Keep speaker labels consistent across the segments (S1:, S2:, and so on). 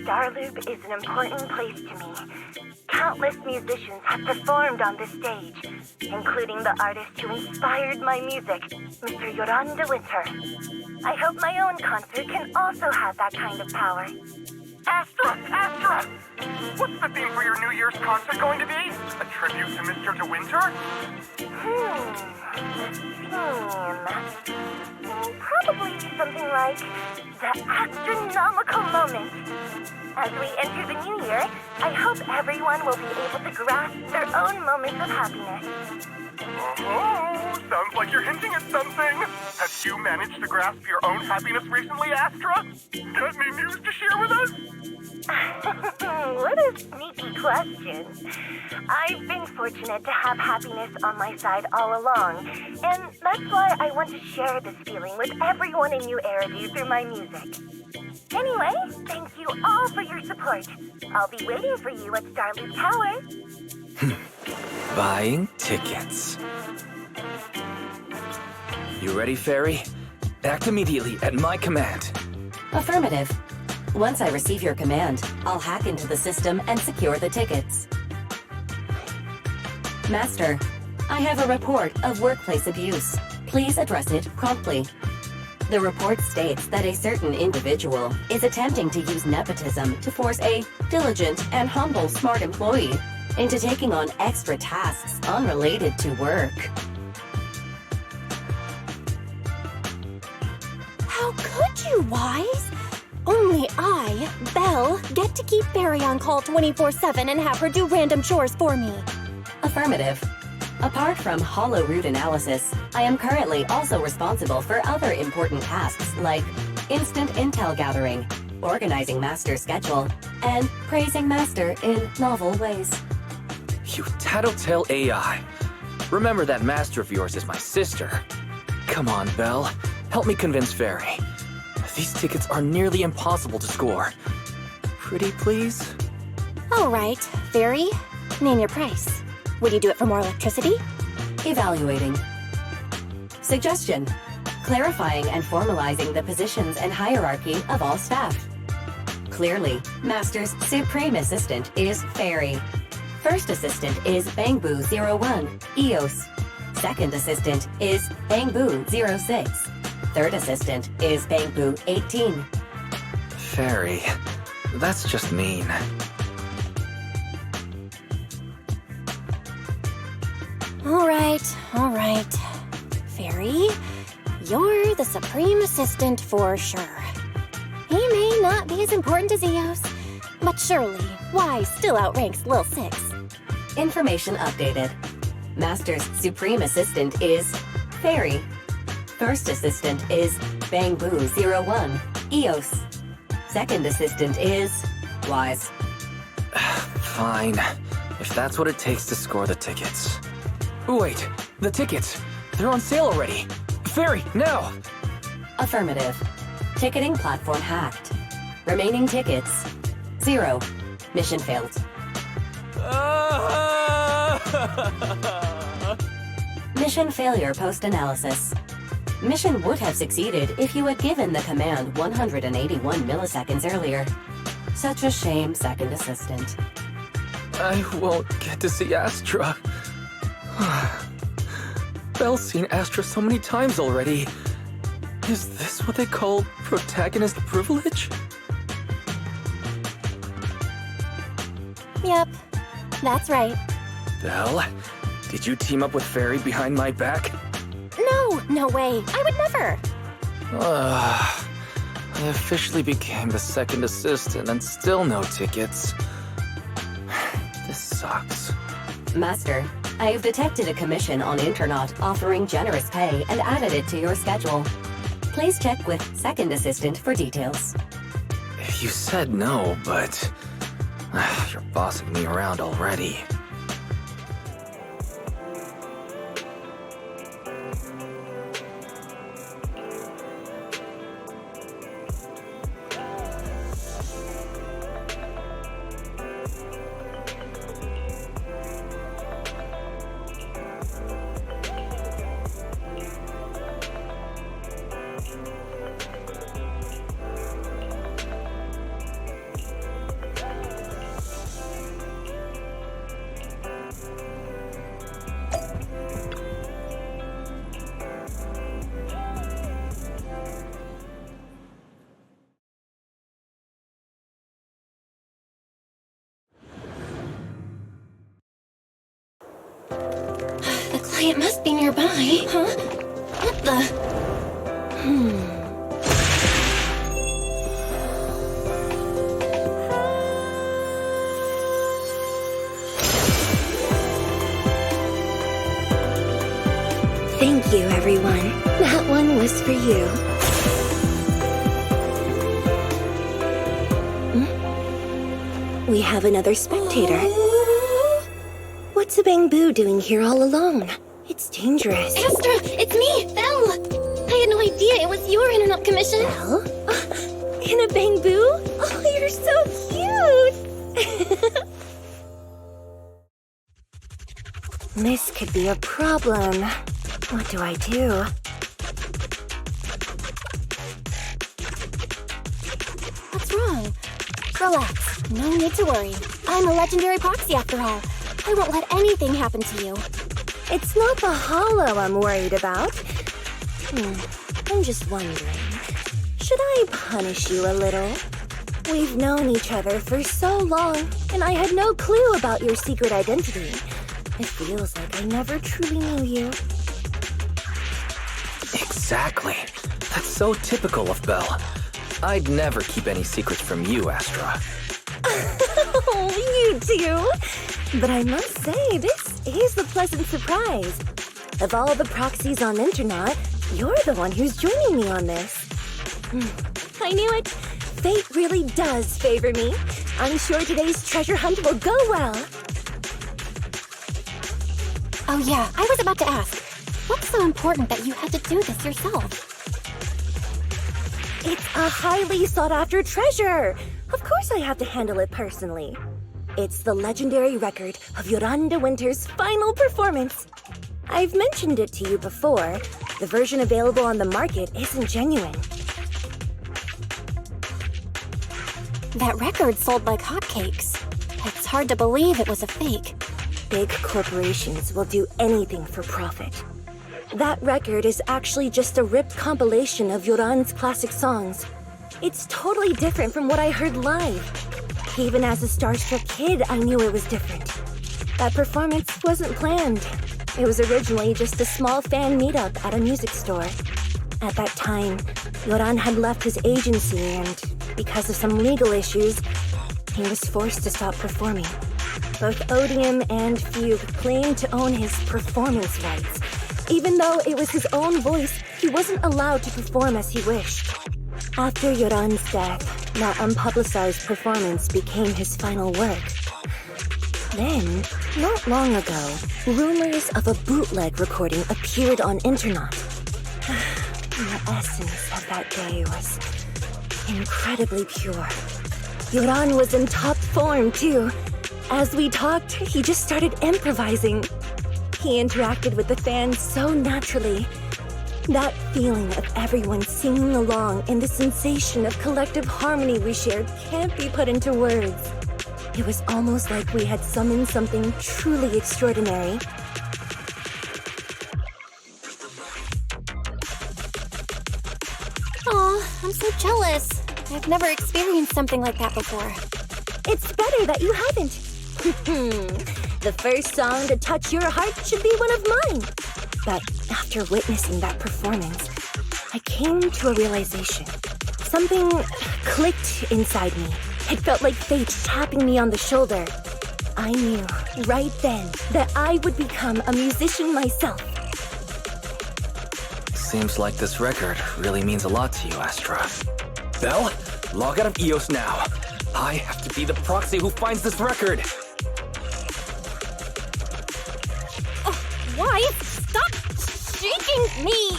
S1: Starloop is an important place to me. Countless musicians have performed on this stage, including the artist who inspired my music, Mr. Yoran de Winter. I hope my own concert can also have that kind of power.
S2: Astra! What's the theme for your New Year's concert going to be? A tribute to Mr. De Winter?
S1: Probably something like the astronomical moment. As we enter the new year, I hope everyone will be able to grasp their own moments of happiness.
S2: Oh, sounds like you're hinting at something. Have you managed to grasp your own happiness recently, Astra? Got any news to share with us?
S1: What a sneaky question. I've been fortunate to have happiness on my side all along, and that's why I want to share this feeling with everyone in New Eridu through my music. Anyway, thank you all for your support. I'll be waiting for you at Starloop Tower.
S3: Buying tickets. You ready, Fairy? Act immediately at my command.
S4: Affirmative. Once I receive your command, I'll hack into the system and secure the tickets. Master, I have a report of workplace abuse. Please address it promptly. The report states that a certain individual is attempting to use nepotism to force a diligent and humble smart employee into taking on extra tasks unrelated to work.
S5: How could you, Wise? Only I, Belle, get to keep Barry on call 24/7 and have her do random chores for me.
S4: Affirmative. Apart from hollow root analysis, I am currently also responsible for other important tasks like instant intel gathering, organizing Master's schedule, and praising Master in novel ways.
S3: You tattletale AI. Remember that master of yours is my sister. Come on, Belle. Help me convince Fairy. These tickets are nearly impossible to score. Pretty please?
S5: All right, Fairy, name your price. Would you do it for more electricity?
S4: Evaluating. Suggestion. Clarifying and formalizing the positions and hierarchy of all staff. Clearly, Master's Supreme Assistant is Fairy. First Assistant is Bangboo01, EOS. Second Assistant is Bangboo06. Third Assistant is Bangboo18.
S3: Fairy, that's just mean.
S5: All right. Fairy, you're the Supreme Assistant for sure. He may not be as important as Eos, but surely Wise still outranks Lil Six.
S4: Information updated. Master's Supreme Assistant is Fairy. First Assistant is Bangboo01, EOS. Second Assistant is Wise.
S3: Fine, if that's what it takes to score the tickets. Wait, the tickets! They're on sale already! Fairy, now!
S4: Affirmative. Ticketing platform hacked. Remaining tickets 0. Mission failed. Mission failure post-analysis. Mission would have succeeded if you had given the command 181 milliseconds earlier. Such a shame, Second Assistant.
S3: I won't get to see Astra. Belle's seen Astra so many times already. Is this what they call protagonist privilege?
S5: Yep, that's right.
S3: Belle, did you team up with Fairy behind my back?
S5: No way. I would never.
S3: I officially became the second assistant and still no tickets. This sucks.
S4: Master, I have detected a commission on Internet offering generous pay and added it to your schedule. Please check with Second Assistant for details.
S3: You said no, but you're bossing me around already.
S5: It must be nearby. Huh? What the?
S1: Thank you, everyone. That one was for you. We have another spectator. What's a bamboo doing here all alone? It's dangerous.
S5: Astra, it's me, Belle. I had no idea it was your internet commission.
S1: Belle? In a bamboo? Oh, you're so cute! This could be a problem. What do I do?
S5: What's wrong? Relax. No need to worry. I'm a legendary proxy after all. I won't let anything happen to you.
S1: It's not the hollow I'm worried about. I'm just wondering, should I punish you a little? We've known each other for so long, and I had no clue about your secret identity. It feels like I never truly knew you.
S3: Exactly. That's so typical of Belle. I'd never keep any secrets from you, Astra.
S1: Oh, you do? But I must say, this is a pleasant surprise. Of all the proxies on Internet, you're the one who's joining me on this. I knew it. Fate really does favor me. I'm sure today's treasure hunt will go well.
S5: Oh yeah, I was about to ask. What's so important that you had to do this yourself?
S1: It's a highly sought-after treasure. Of course I have to handle it personally. It's the legendary record of Yolanda Winter's final performance. I've mentioned it to you before. The version available on the market isn't genuine.
S5: That record sold like hotcakes. It's hard to believe it was a fake.
S1: Big corporations will do anything for profit. That record is actually just a ripped compilation of Yoran's classic songs. It's totally different from what I heard live. Even as a starstruck kid, I knew it was different. That performance wasn't planned. It was originally just a small fan meetup at a music store. At that time, Yoran had left his agency and, because of some legal issues, he was forced to stop performing. Both Odium and Fugue claimed to own his performance rights. Even though it was his own voice, he wasn't allowed to perform as he wished. After Yoran's death, that unpublicized performance became his final work. Then, not long ago, rumors of a bootleg recording appeared on internet. The essence of that day was incredibly pure. Yoran was in top form, too. As we talked, he just started improvising. He interacted with the fans so naturally. That feeling of everyone singing along and the sensation of collective harmony we shared can't be put into words. It was almost like we had summoned something truly extraordinary.
S5: Aw, I'm so jealous. I've never experienced something like that before.
S1: It's better that you haven't. The first song to touch your heart should be one of mine. But after witnessing that performance, I came to a realization. Something clicked inside me. It felt like fate tapping me on the shoulder. I knew right then that I would become a musician myself.
S3: Seems like this record really means a lot to you, Astra. Belle, log out of EOS now. I have to be the proxy who finds this record.
S5: Why? Stop shaking me!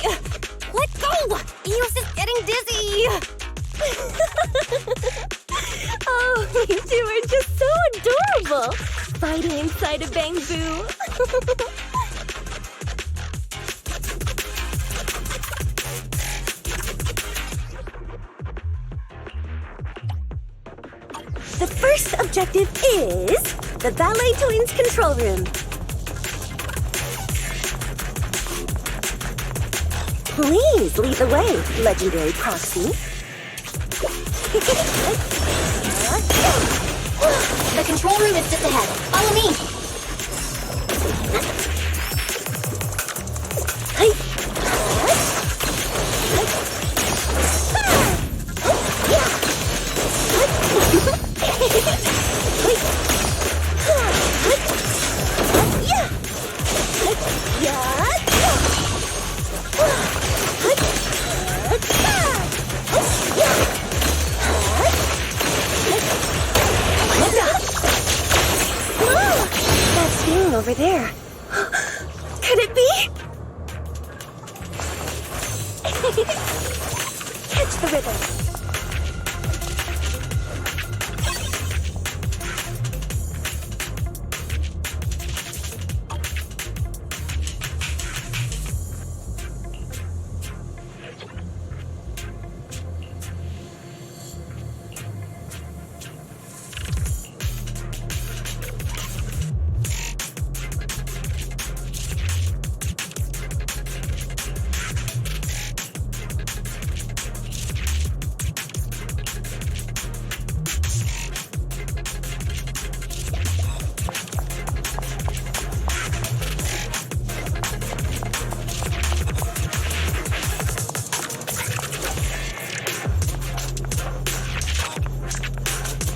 S5: Let go! EOS is getting dizzy!
S1: Oh, you two are just so adorable! Fighting inside a bamboo. The first objective is the Ballet Twins control room. Please lead the way, legendary proxy.
S5: The control room is just ahead. Follow me!
S1: over there. Could it be? Catch the rhythm.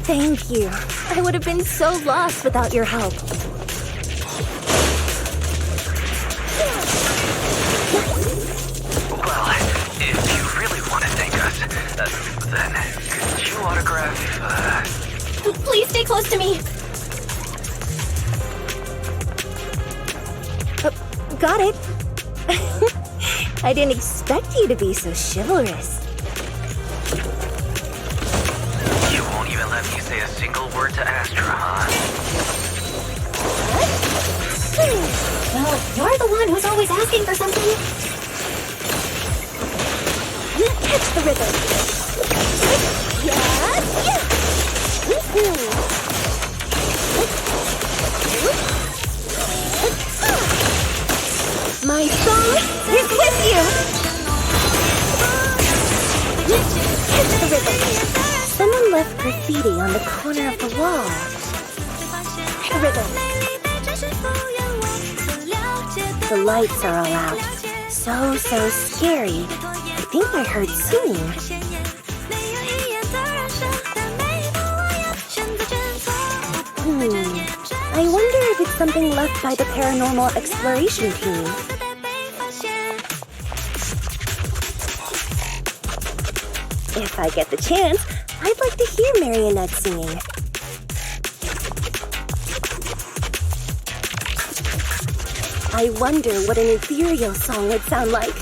S1: Thank you. I would have been so lost without your help.
S3: Well, if you really want to thank us, then could you autograph,
S5: Please stay close to me.
S1: Got it. I didn't expect you to be so chivalrous.
S3: You won't even let me say a single word to Astra, huh?
S5: Well, you're the one who's always asking for something.
S1: Catch the rhythm. Yeah. My song is with you. Catch the rhythm. Someone left graffiti on the corner of the wall. Rhythm. The lights are all out. So scary. I think I heard singing. I wonder if it's something left by the paranormal exploration team. If I get the chance, I'd like to hear Marionette singing. I wonder what an ethereal song would sound like.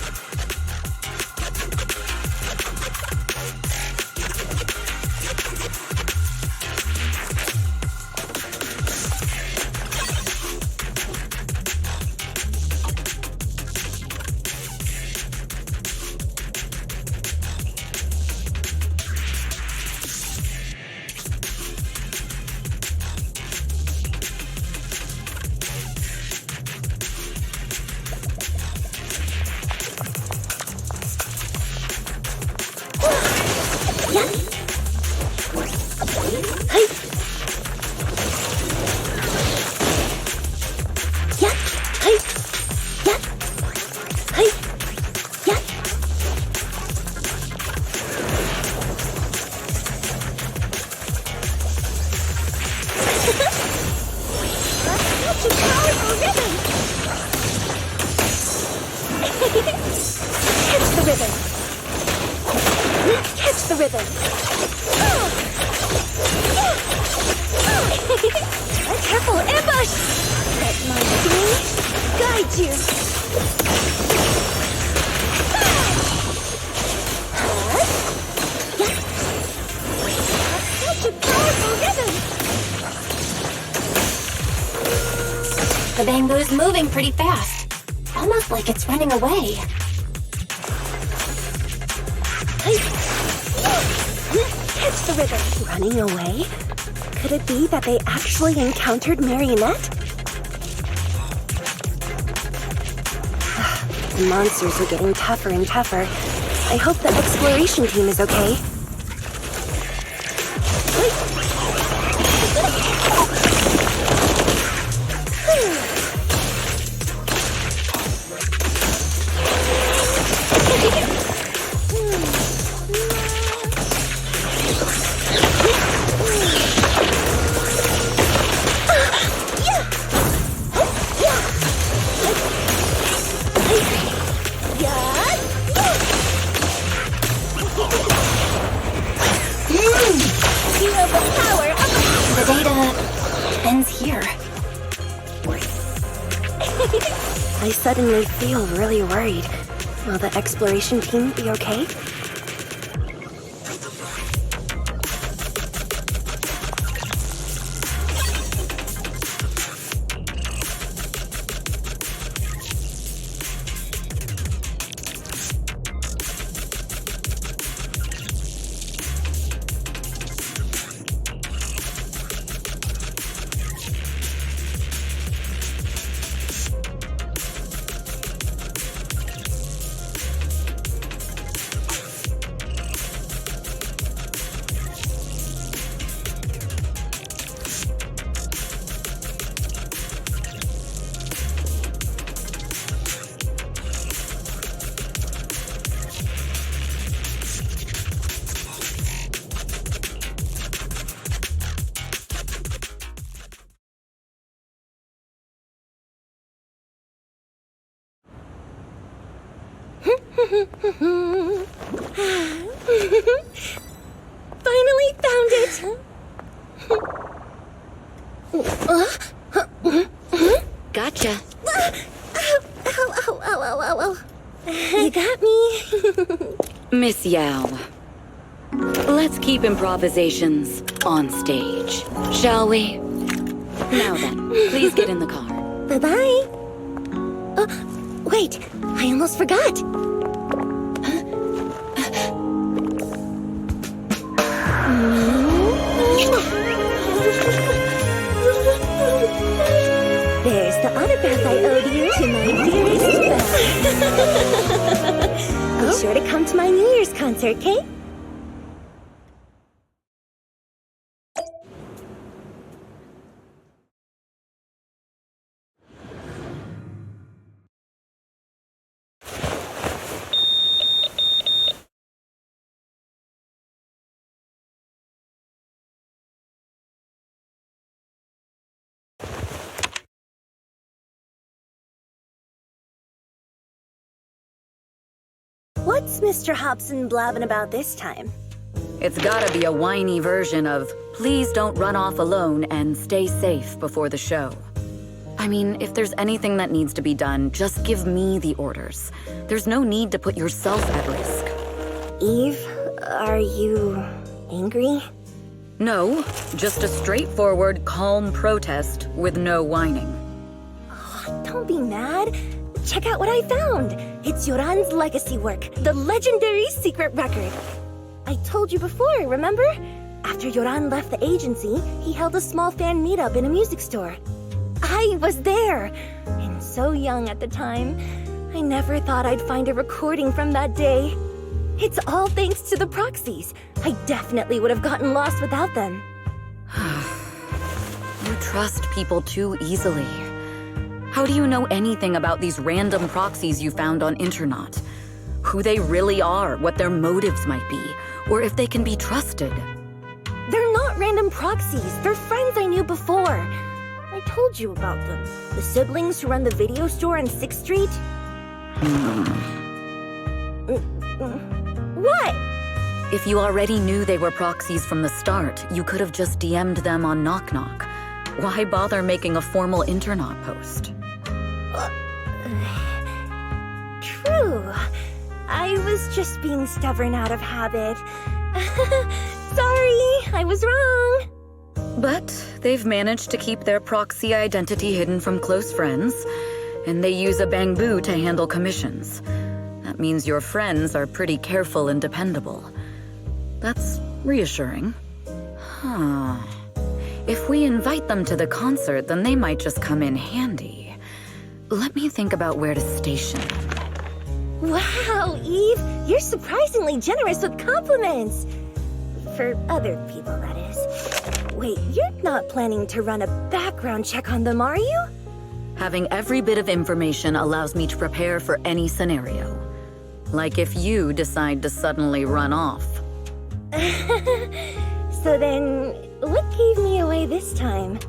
S1: Careful, ambush! Let my singing guide you. Such a powerful rhythm!
S5: The bamboo's moving pretty fast. Almost like it's running away.
S1: Catch the rhythm. Running away? Could it be that they actually encountered Marionette? The monsters are getting tougher and tougher. I hope the exploration team is okay. I suddenly feel really worried. Will the exploration team be okay? Finally found it!
S4: Gotcha.
S1: Ow. You got me.
S4: Miss Yao. Let's keep improvisations on stage, shall we? Now then, please get in the car.
S1: Bye-bye. Wait, I almost forgot. There's the autograph I owed you to my dearest Belle. Be sure to come to my New Year's concert, Kate? What's Mr. Hobson blabbing about this time?
S4: It's gotta be a whiny version of, please don't run off alone and stay safe before the show. I mean, if there's anything that needs to be done, just give me the orders. There's no need to put yourself at risk.
S1: Eve, are you angry?
S4: No, just a straightforward, calm protest with no whining.
S1: Oh, don't be mad. Check out what I found. It's Yoran's legacy work, the legendary secret record. I told you before, remember? After Yoran left the agency, he held a small fan meetup in a music store. I was there, and so young at the time. I never thought I'd find a recording from that day. It's all thanks to the proxies. I definitely would have gotten lost without them.
S4: You trust people too easily. How do you know anything about these random proxies you found on internet? Who they really are, what their motives might be, or if they can be trusted?
S1: They're not random proxies. They're friends I knew before. I told you about them. The siblings who run the video store on 6th Street. What?
S4: If you already knew they were proxies from the start, you could have just DM'd them on Knock Knock. Why bother making a formal internet post?
S1: True. I was just being stubborn out of habit. Sorry, I was wrong.
S4: But they've managed to keep their proxy identity hidden from close friends, and they use a bamboo to handle commissions. That means your friends are pretty careful and dependable. That's reassuring. Huh. If we invite them to the concert, then they might just come in handy. Let me think about where to station them.
S1: Wow, Eve, you're surprisingly generous with compliments. For other people, that is. Wait, you're not planning to run a background check on them, are you?
S4: Having every bit of information allows me to prepare for any scenario. Like if you decide to suddenly run off.
S1: So then, what gave me away this time?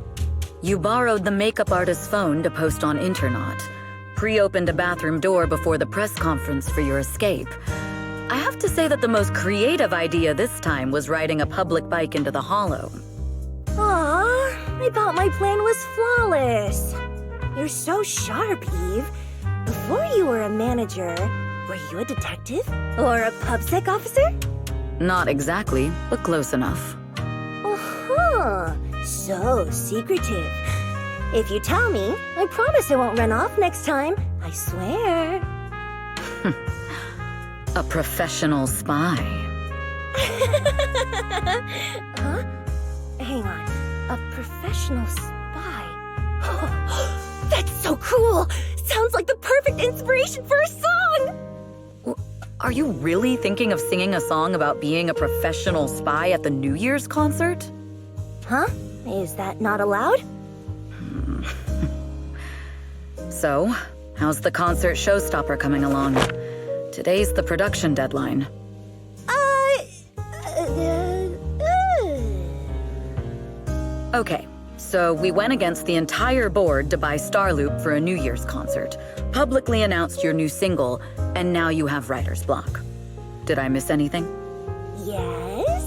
S4: You borrowed the makeup artist's phone to post on internet, pre-opened a bathroom door before the press conference for your escape. I have to say that the most creative idea this time was riding a public bike into the hollow.
S1: Aw, I thought my plan was flawless. You're so sharp, Eve. Before you were a manager, were you a detective? Or a PubSec officer?
S6: Not exactly, but close enough.
S1: Uh-huh. So secretive. If you tell me, I promise I won't run off next time. I swear.
S6: A professional spy.
S1: Huh? Hang on. A professional spy. That's so cool! Sounds like the perfect inspiration for a song!
S6: Are you really thinking of singing a song about being a professional spy at the New Year's concert?
S1: Huh? Is that not allowed?
S6: So, how's the concert showstopper coming along? Today's the production deadline. Okay, so we went against the entire board to buy Starloop for a New Year's concert, publicly announced your new single, and now you have writer's block. Did I miss anything?
S1: Yes.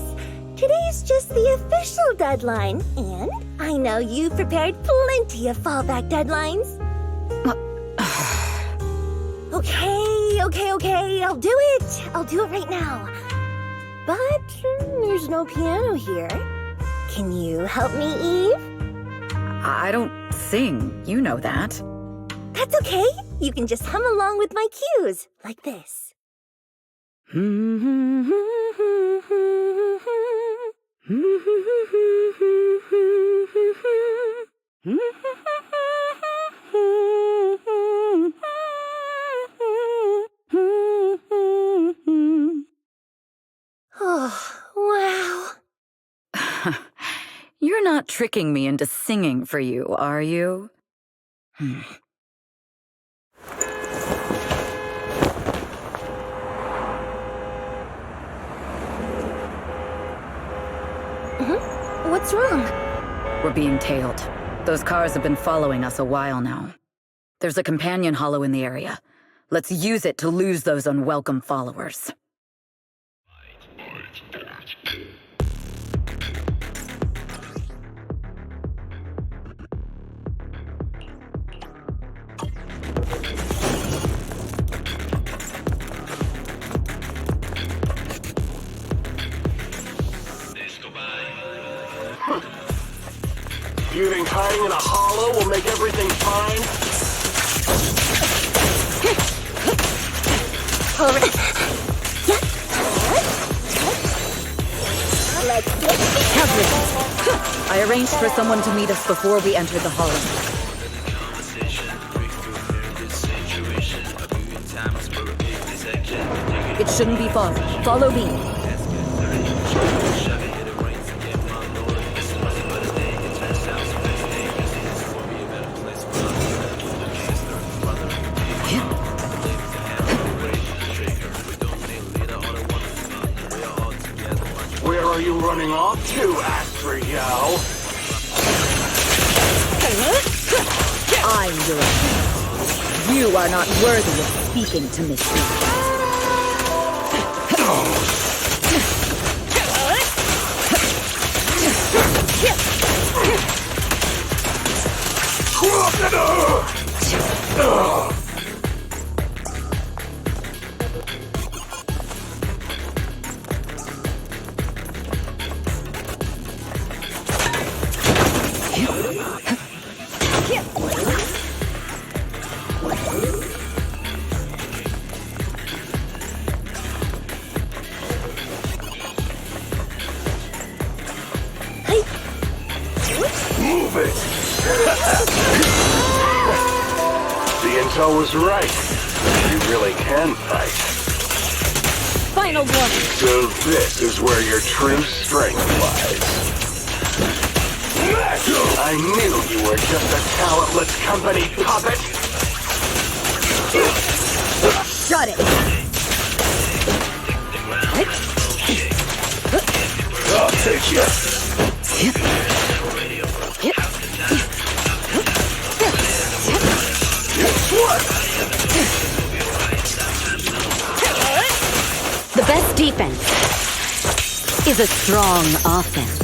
S1: Today's just the official deadline, and I know you've prepared plenty of fallback deadlines. Okay, I'll do it. I'll do it right now. But there's no piano here. Can you help me, Eve?
S6: I don't sing, you know that.
S1: That's okay. You can just hum along with my cues, like this. Oh, wow.
S6: You're not tricking me into singing for you, are you?
S1: What's wrong?
S6: We're being tailed. Those cars have been following us a while now. There's a companion hollow in the area. Let's use it to lose those unwelcome followers.
S2: You think hiding in a hollow will make everything fine?
S6: I arranged for someone to meet us before we entered the hollow. It shouldn't be far. Follow me.
S2: Where are you running off to, Astra Yao?
S6: I'm your enemy. You are not worthy of speaking to me.
S2: Move it! The intel was right. You really can fight.
S6: Final warning.
S2: So this is where your true strength lies. I knew you were just a talentless company puppet!
S6: Shut it.
S2: I'll take you.
S4: The best defense is a strong offense.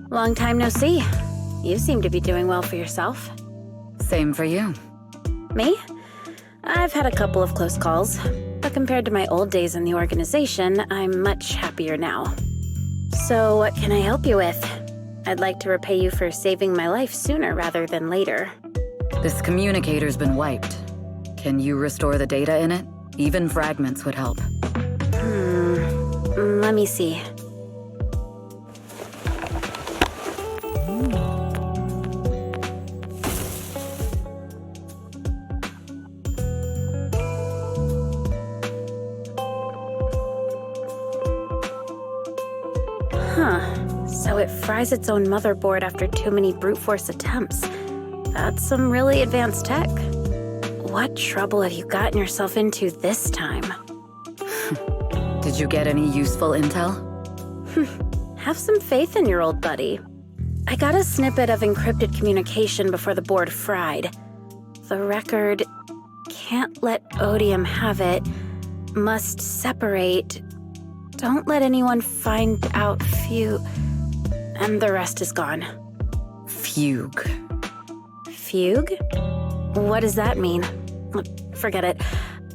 S5: Long time no see. You seem to be doing well for yourself.
S6: Same for you.
S5: Me? I've had a couple of close calls, but compared to my old days in the organization, I'm much happier now. So what can I help you with? I'd like to repay you for saving my life sooner rather than later.
S6: This communicator's been wiped. Can you restore the data in it? Even fragments would help.
S5: Let me see. So it fries its own motherboard after too many brute force attempts. That's some really advanced tech. What trouble have you gotten yourself into this time?
S6: Did you get any useful intel?
S5: Have some faith in your old buddy. I got a snippet of encrypted communication before the board fried. The record, can't let Odium have it, must separate, don't let anyone find out and the rest is gone.
S6: Fugue.
S5: Fugue? What does that mean? Forget it.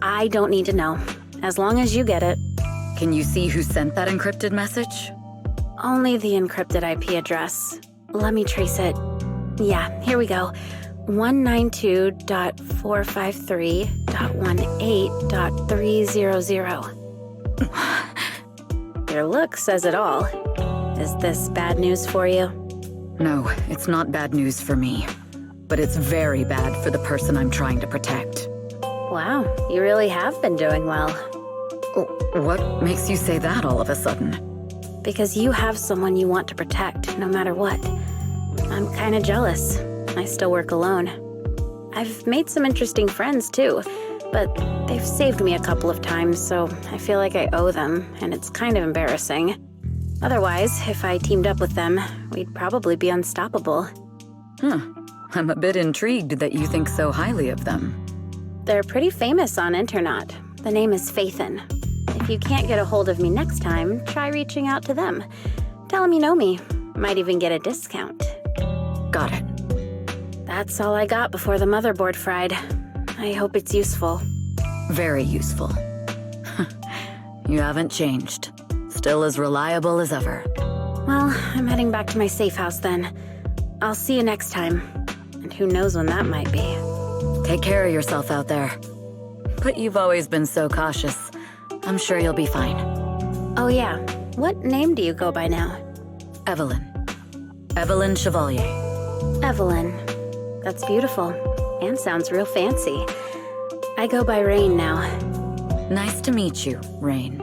S5: I don't need to know. As long as you get it.
S6: Can you see who sent that encrypted message?
S5: Only the encrypted IP address. Let me trace it. Yeah, here we go. 192.453.18.300. Your look says it all. Is this bad news for you?
S6: No, it's not bad news for me. But it's very bad for the person I'm trying to protect.
S5: Wow, you really have been doing well.
S6: What makes you say that all of a sudden?
S5: Because you have someone you want to protect, no matter what. I'm kinda jealous. I still work alone. I've made some interesting friends, too. But they've saved me a couple of times, so I feel like I owe them, and it's kind of embarrassing. Otherwise, if I teamed up with them, we'd probably be unstoppable.
S6: I'm a bit intrigued that you think so highly of them.
S7: They're pretty famous on internet. The name is Faithin. If you can't get a hold of me next time, try reaching out to them. Tell them you know me. Might even get a discount.
S6: Got it.
S7: That's all I got before the motherboard fried. I hope it's useful.
S6: Very useful. You haven't changed. Still as reliable as ever.
S7: Well, I'm heading back to my safe house then. I'll see you next time. And who knows when that might be.
S6: Take care of yourself out there. But you've always been so cautious. I'm sure you'll be fine.
S7: Oh yeah, what name do you go by now?
S6: Evelyn. Evelyn Chevalier.
S7: Evelyn. That's beautiful. And sounds real fancy. I go by Rain now.
S6: Nice to meet you, Rain.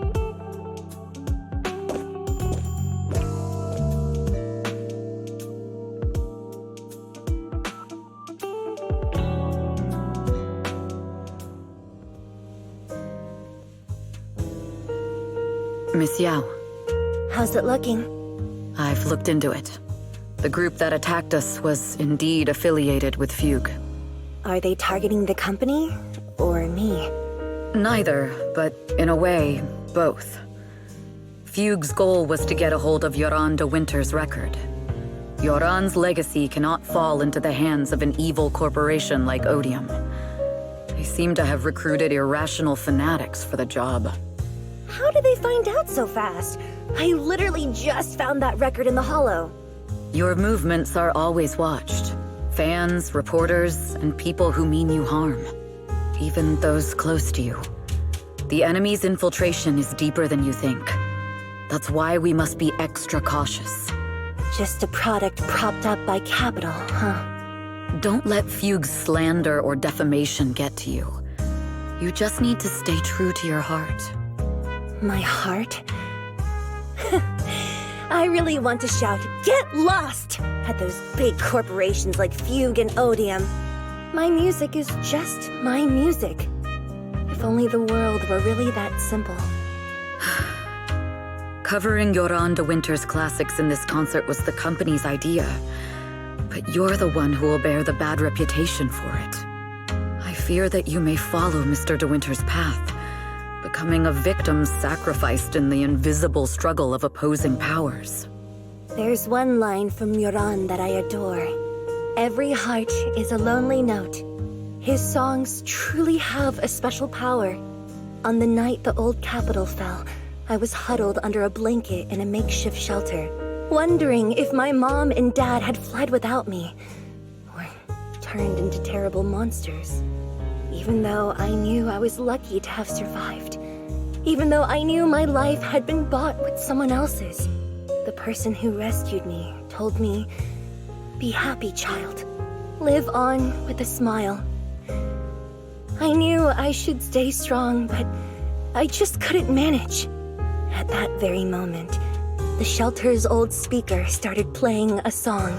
S6: Miss Yao.
S1: How's it looking?
S6: I've looked into it. The group that attacked us was indeed affiliated with Fugue.
S1: Are they targeting the company or me?
S6: Neither, but in a way, both. Fugue's goal was to get a hold of Yoran de Winter's record. Yoran's legacy cannot fall into the hands of an evil corporation like Odium. They seem to have recruited irrational fanatics for the job.
S1: How did they find out so fast? I literally just found that record in the hollow.
S6: Your movements are always watched. Fans, reporters, and people who mean you harm. Even those close to you. The enemy's infiltration is deeper than you think. That's why we must be extra cautious.
S1: Just a product propped up by capital, huh?
S6: Don't let Fugue's slander or defamation get to you. You just need to stay true to your heart.
S1: My heart? I really want to shout, "Get lost!" at those big corporations like Fugue and Odium. My music is just my music. If only the world were really that simple.
S6: Covering Yoran de Winter's classics in this concert was the company's idea. But you're the one who will bear the bad reputation for it. I fear that you may follow Mr. de Winter's path, becoming a victim sacrificed in the invisible struggle of opposing powers.
S1: There's one line from Yoran that I adore. Every heart is a lonely note. His songs truly have a special power. On the night the old capital fell, I was huddled under a blanket in a makeshift shelter, wondering if my mom and dad had fled without me, or turned into terrible monsters. Even though I knew I was lucky to have survived. Even though I knew my life had been bought with someone else's. The person who rescued me told me, "Be happy, child. Live on with a smile." I knew I should stay strong, but I just couldn't manage. At that very moment, the shelter's old speaker started playing a song.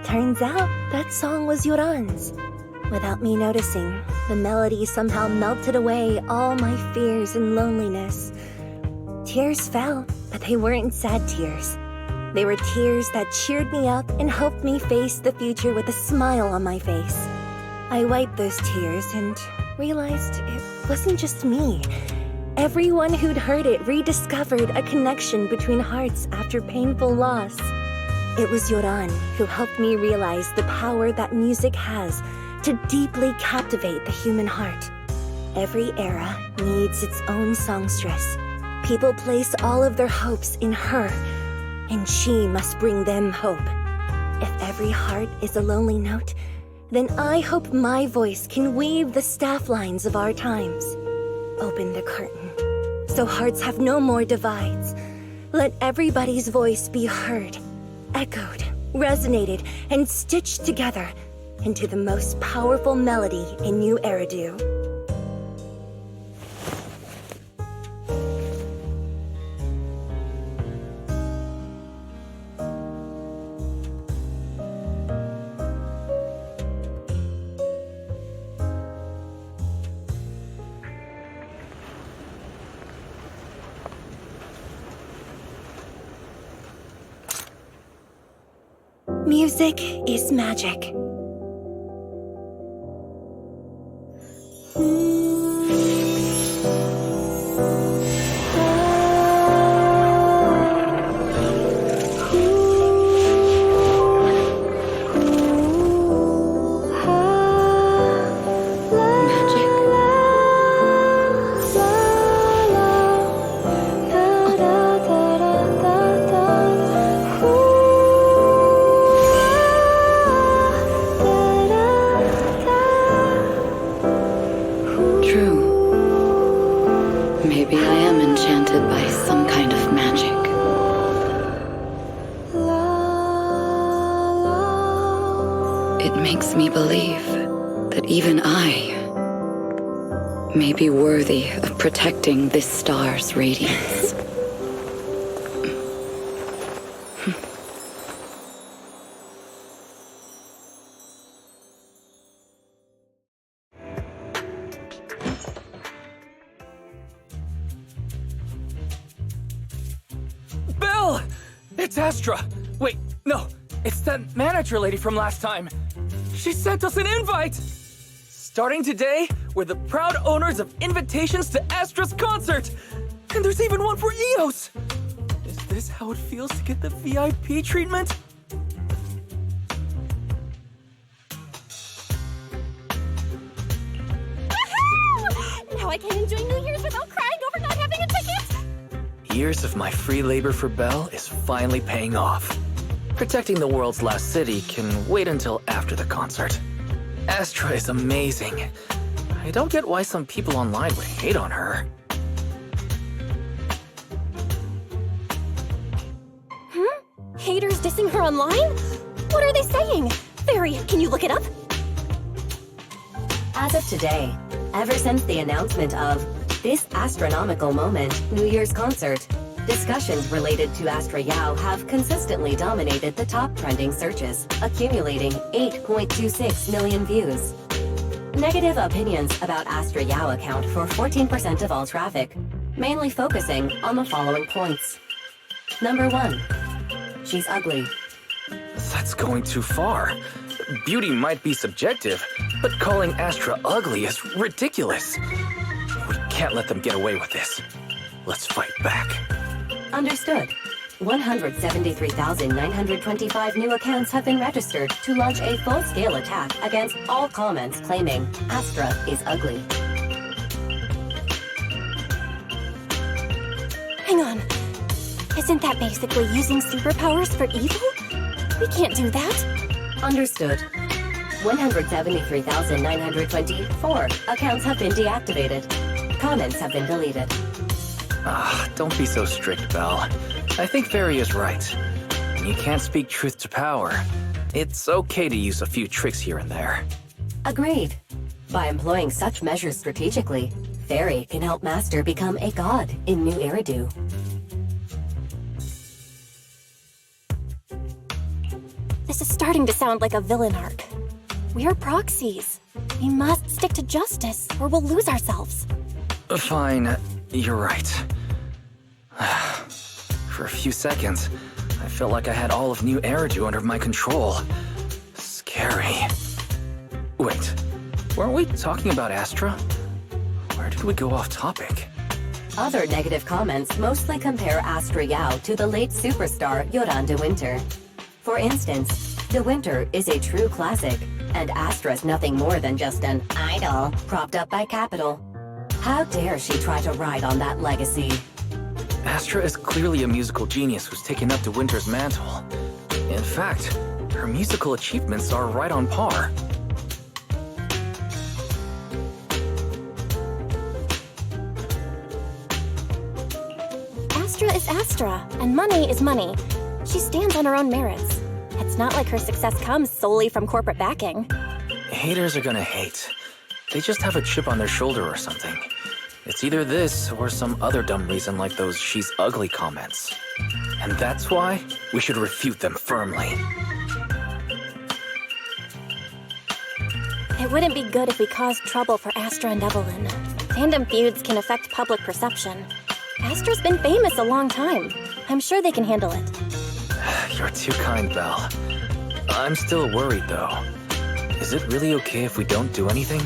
S1: Turns out that song was Yoran's. Without me noticing, the melody somehow melted away all my fears and loneliness. Tears fell, but they weren't sad tears. They were tears that cheered me up and helped me face the future with a smile on my face. I wiped those tears and realized it wasn't just me. Everyone who'd heard it rediscovered a connection between hearts after painful loss. It was Yoran who helped me realize the power that music has to deeply captivate the human heart. Every era needs its own songstress. People place all of their hopes in her, and she must bring them hope. If every heart is a lonely note, then I hope my voice can weave the staff lines of our times. Open the curtain, so hearts have no more divides. Let everybody's voice be heard, echoed, resonated, and stitched together into the most powerful melody in New Eridu. Music is magic.
S6: believe that even I may be worthy of protecting this star's radiance.
S3: Belle! It's Astra! Wait, no, it's that manager lady from last time. She sent us an invite! Starting today, we're the proud owners of invitations to Astra's concert! And there's even one for Eos! Is this how it feels to get the VIP treatment?
S5: Now I can enjoy New Year's without crying over not having a ticket!
S3: Years of my free labor for Belle is finally paying off. Protecting the world's last city can wait until after the concert. Astra is amazing. I don't get why some people online would hate on her.
S5: Haters dissing her online? What are they saying? Fairy, can you look it up?
S4: As of today, ever since the announcement of this astronomical moment, New Year's concert, discussions related to Astra Yao have consistently dominated the top trending searches, accumulating 8.26 million views. Negative opinions about Astra Yao account for 14% of all traffic, mainly focusing on the following points. Number 1. She's ugly.
S3: That's going too far. Beauty might be subjective, but calling Astra ugly is ridiculous. We can't let them get away with this. Let's fight back.
S4: Understood. 173,925 new accounts have been registered to launch a full-scale attack against all comments claiming Astra is ugly.
S5: Hang on. Isn't that basically using superpowers for evil? We can't do that.
S4: Understood. 173,924 accounts have been deactivated. Comments have been deleted.
S3: Don't be so strict, Belle. I think Fairy is right. When you can't speak truth to power, it's okay to use a few tricks here and there.
S4: Agreed. By employing such measures strategically, Fairy can help Master become a god in New Eridu.
S5: This is starting to sound like a villain arc. We're proxies. We must stick to justice, or we'll lose ourselves.
S3: Fine, you're right. For a few seconds, I felt like I had all of New Eridu under my control. Scary. Wait, weren't we talking about Astra? Where did we go off topic?
S4: Other negative comments mostly compare Astra Yao to the late superstar Yoran de Winter. For instance, De Winter is a true classic, and Astra's nothing more than just an idol propped up by capital. How dare she try to ride on that legacy?
S3: Astra is clearly a musical genius who's taken up De Winter's mantle. In fact, her musical achievements are right on par.
S5: Astra is Astra, and money is money. She stands on her own merits. It's not like her success comes solely from corporate backing.
S3: Haters are gonna hate. They just have a chip on their shoulder or something. It's either this or some other dumb reason like those "she's ugly" comments. And that's why we should refute them firmly.
S5: It wouldn't be good if we caused trouble for Astra and Evelyn. Fandom feuds can affect public perception. Astra's been famous a long time. I'm sure they can handle it.
S3: You're too kind, Belle. I'm still worried, though. Is it really okay if we don't do anything?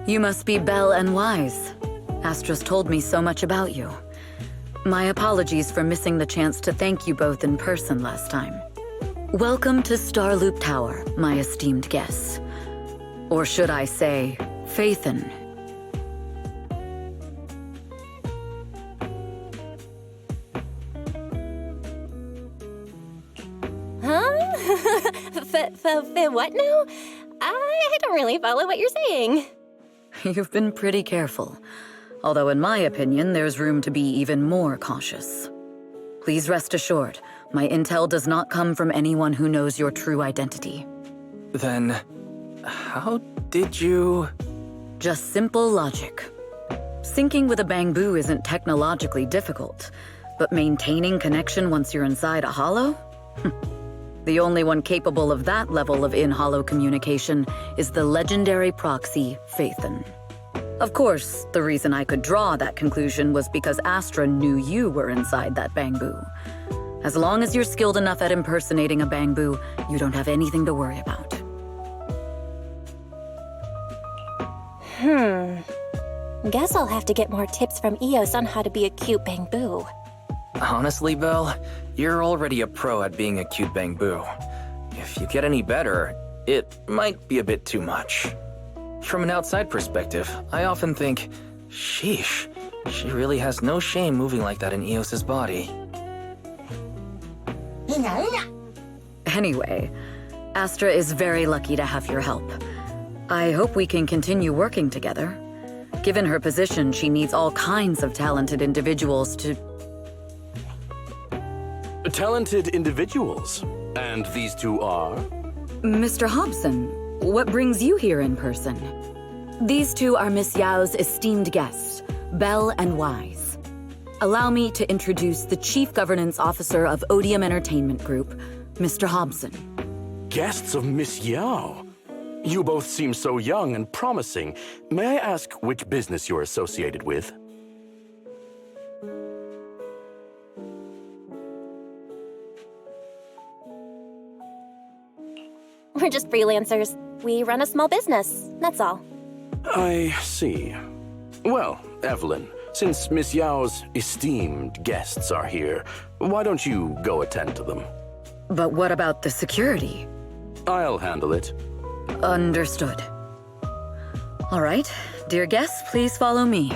S6: You must be Belle and Wise. Astra's told me so much about you. My apologies for missing the chance to thank you both in person last time. Welcome to Starloop Tower, my esteemed guests. Or should I say, Phaethon.
S5: What now? I don't really follow what you're saying.
S6: You've been pretty careful. Although in my opinion, there's room to be even more cautious. Please rest assured, my intel does not come from anyone who knows your true identity.
S3: Then, how did you...
S6: Just simple logic. Syncing with a bamboo isn't technologically difficult, but maintaining connection once you're inside a hollow? The only one capable of that level of in-hollow communication is the legendary proxy, Phaethon. Of course, the reason I could draw that conclusion was because Astra knew you were inside that bamboo. As long as you're skilled enough at impersonating a bamboo, you don't have anything to worry about.
S5: Guess I'll have to get more tips from Eos on how to be a cute bamboo.
S3: Honestly, Belle, you're already a pro at being a cute bamboo. If you get any better, it might be a bit too much. From an outside perspective, I often think, sheesh, she really has no shame moving like that in Eos's body.
S6: Anyway, Astra is very lucky to have your help. I hope we can continue working together. Given her position, she needs all kinds of talented individuals to...
S8: Talented individuals? And these two are?
S6: Mr. Hobson, what brings you here in person? These two are Miss Yao's esteemed guests, Belle and Wise. Allow me to introduce the Chief Governance Officer of Odium Entertainment Group, Mr. Hobson.
S8: Guests of Miss Yao? You both seem so young and promising. May I ask which business you're associated with?
S5: We're just freelancers. We run a small business, that's all.
S8: I see. Well, Evelyn, since Miss Yao's esteemed guests are here, why don't you go attend to them?
S6: But what about the security?
S8: I'll handle it.
S6: Understood. All right, dear guests, please follow me.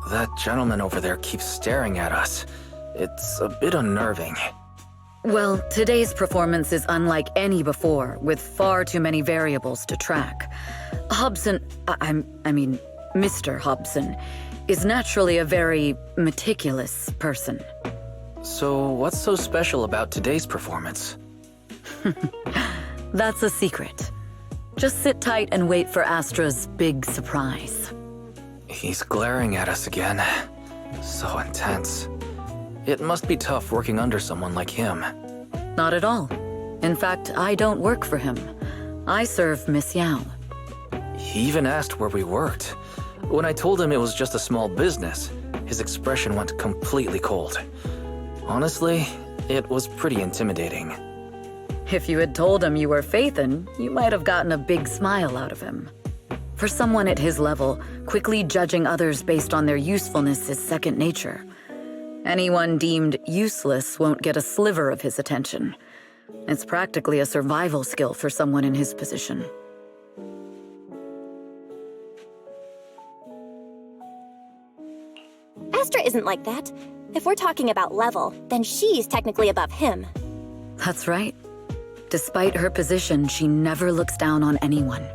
S3: That gentleman over there keeps staring at us. It's a bit unnerving.
S6: Well, today's performance is unlike any before, with far too many variables to track. Hobson, I mean, Mr. Hobson, is naturally a very meticulous person.
S3: So what's so special about today's performance?
S6: That's a secret. Just sit tight and wait for Astra's big surprise.
S3: He's glaring at us again. So intense. It must be tough working under someone like him.
S6: Not at all. In fact, I don't work for him. I serve Miss Yao.
S3: He even asked where we worked. When I told him it was just a small business, his expression went completely cold. Honestly, it was pretty intimidating.
S6: If you had told him you were Phaethon, you might have gotten a big smile out of him. For someone at his level, quickly judging others based on their usefulness is second nature. Anyone deemed useless won't get a sliver of his attention. It's practically a survival skill for someone in his position.
S5: Astra isn't like that. If we're talking about level, then she's technically above him.
S6: That's right. Despite her position, she never looks down on anyone.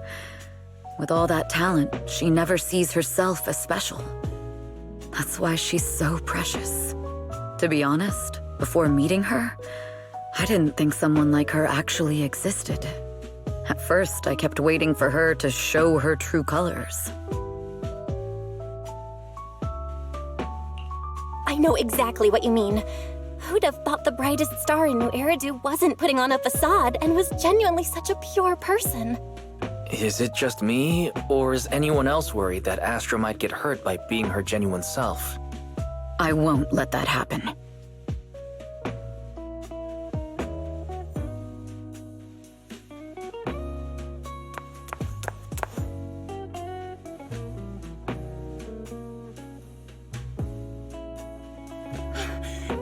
S6: With all that talent, she never sees herself as special. That's why she's so precious. To be honest, before meeting her, I didn't think someone like her actually existed. At first, I kept waiting for her to show her true colors.
S5: I know exactly what you mean. Who'd have thought the brightest star in New Eridu wasn't putting on a facade and was genuinely such a pure person?
S3: Is it just me, or is anyone else worried that Astra might get hurt by being her genuine self?
S6: I won't let that happen.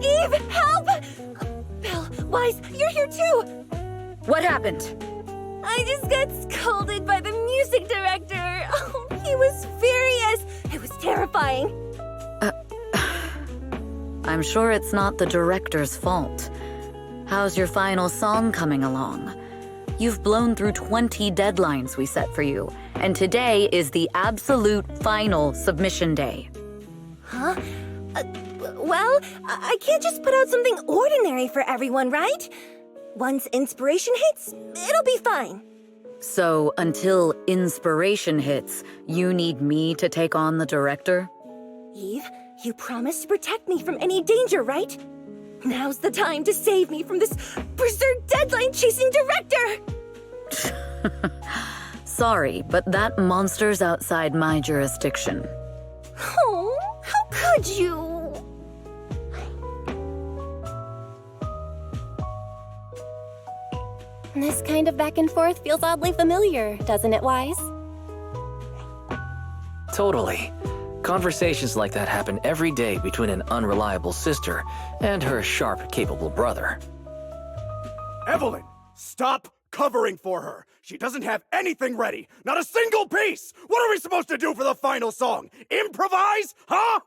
S5: Eve, help! Belle, Wise, you're here too!
S6: What happened?
S5: I just got scolded by the music director. Oh, he was furious. It was terrifying.
S6: I'm sure it's not the director's fault. How's your final song coming along? You've blown through 20 deadlines we set for you, and today is the absolute final submission day.
S5: Huh? Well, I can't just put out something ordinary for everyone, right? Once inspiration hits, it'll be fine.
S6: So, until inspiration hits, you need me to take on the director?
S5: Eve, you promised to protect me from any danger, right? Now's the time to save me from this berserk deadline-chasing director!
S6: Sorry, but that monster's outside my jurisdiction.
S5: Oh, how could you? This kind of back and forth feels oddly familiar, doesn't it, Wise?
S3: Totally. Conversations like that happen every day between an unreliable sister and her sharp, capable brother.
S9: Evelyn, stop covering for her. She doesn't have anything ready. Not a single piece. What are we supposed to do for the final song? Improvise? Huh?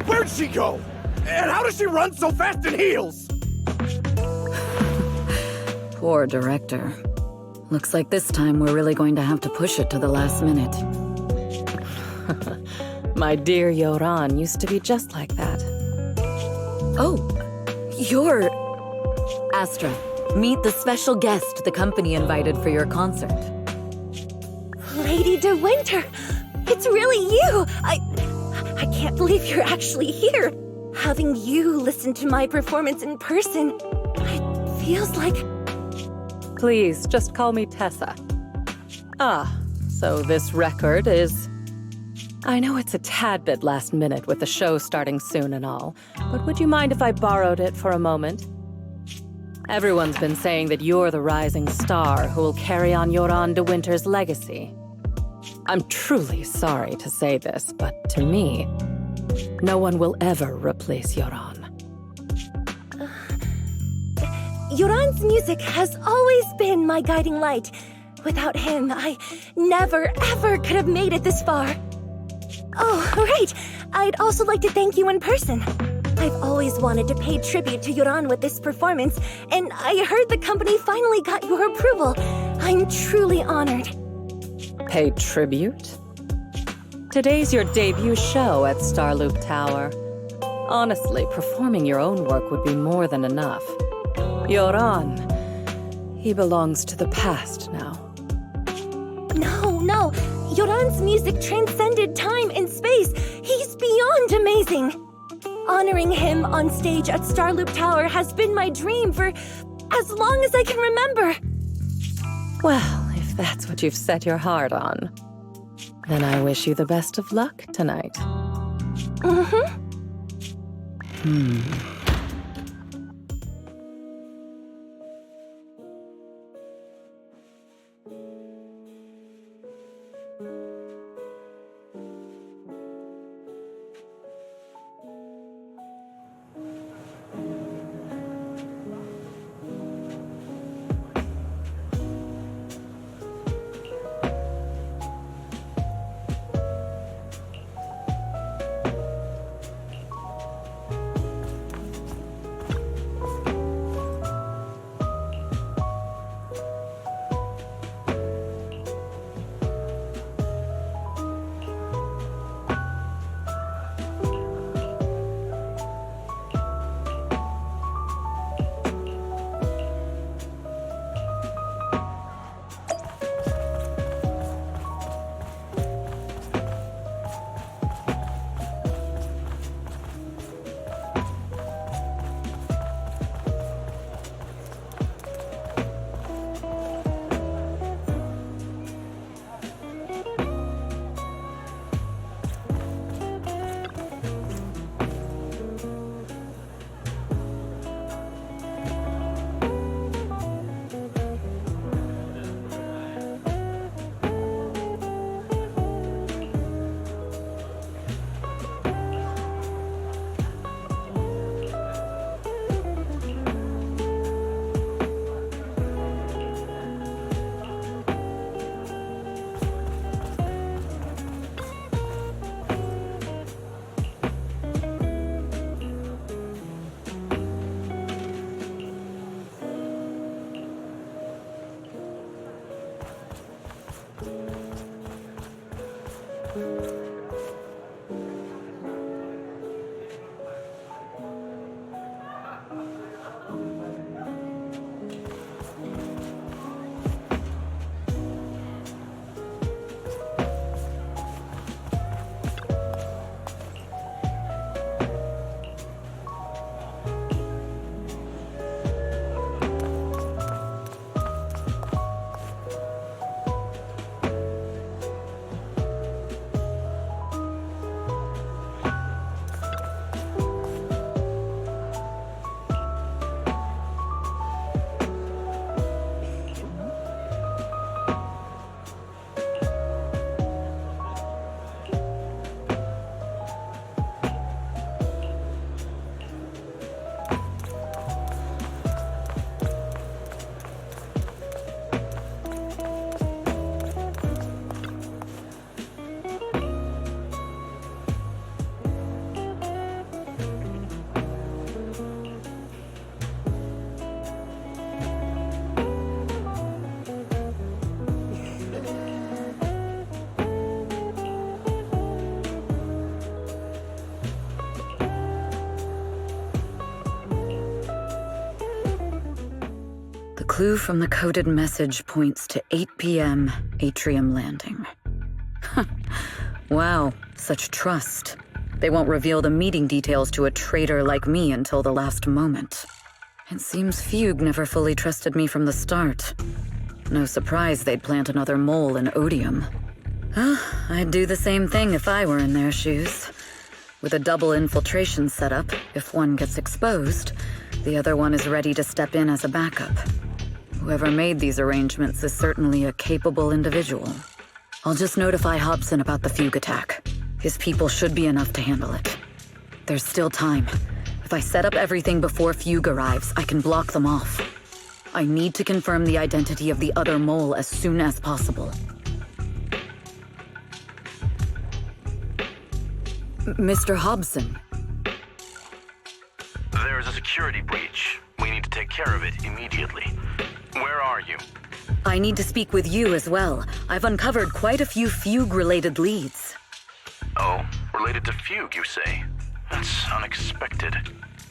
S9: Where'd she go? And how does she run so fast in heels?
S6: Poor director. Looks like this time we're really going to have to push it to the last minute.
S10: My dear Yoran used to be just like that.
S6: Oh, you're... Astra, meet the special guest the company invited for your concert.
S5: Lady De Winter! It's really you! I can't believe you're actually here! Having you listen to my performance in person, it feels like...
S10: Please, just call me Tessa. Ah, so this record is... I know it's a tad bit last minute with the show starting soon and all, but would you mind if I borrowed it for a moment? Everyone's been saying that you're the rising star who will carry on Yoran De Winter's legacy. I'm truly sorry to say this, but to me, no one will ever replace Yoran.
S5: Yoran's music has always been my guiding light. Without him, I never, ever could have made it this far. Oh, right. I'd also like to thank you in person. I've always wanted to pay tribute to Yoran with this performance, and I heard the company finally got your approval. I'm truly honored.
S10: Pay tribute? Today's your debut show at Starloop Tower. Honestly, performing your own work would be more than enough. Yoran, he belongs to the past now.
S5: No. Yoran's music transcended time and space. He's beyond amazing. Honoring him on stage at Starloop Tower has been my dream for as long as I can remember.
S10: Well, if that's what you've set your heart on, then I wish you the best of luck tonight.
S6: clue from the coded message points to 8 p.m. Atrium Landing. Wow, such trust. They won't reveal the meeting details to a traitor like me until the last moment. It seems Fugue never fully trusted me from the start. No surprise they'd plant another mole in Odium. I'd do the same thing if I were in their shoes. With a double infiltration setup, if one gets exposed, the other one is ready to step in as a backup. Whoever made these arrangements is certainly a capable individual. I'll just notify Hobson about the Fugue attack. His people should be enough to handle it. There's still time. If I set up everything before Fugue arrives, I can block them off. I need to confirm the identity of the other mole as soon as possible. Mr. Hobson.
S8: There's a security breach. We need to take care of it immediately. Where are you?
S6: I need to speak with you as well. I've uncovered quite a few Fugue-related leads.
S8: Oh, related to Fugue, you say? That's unexpected.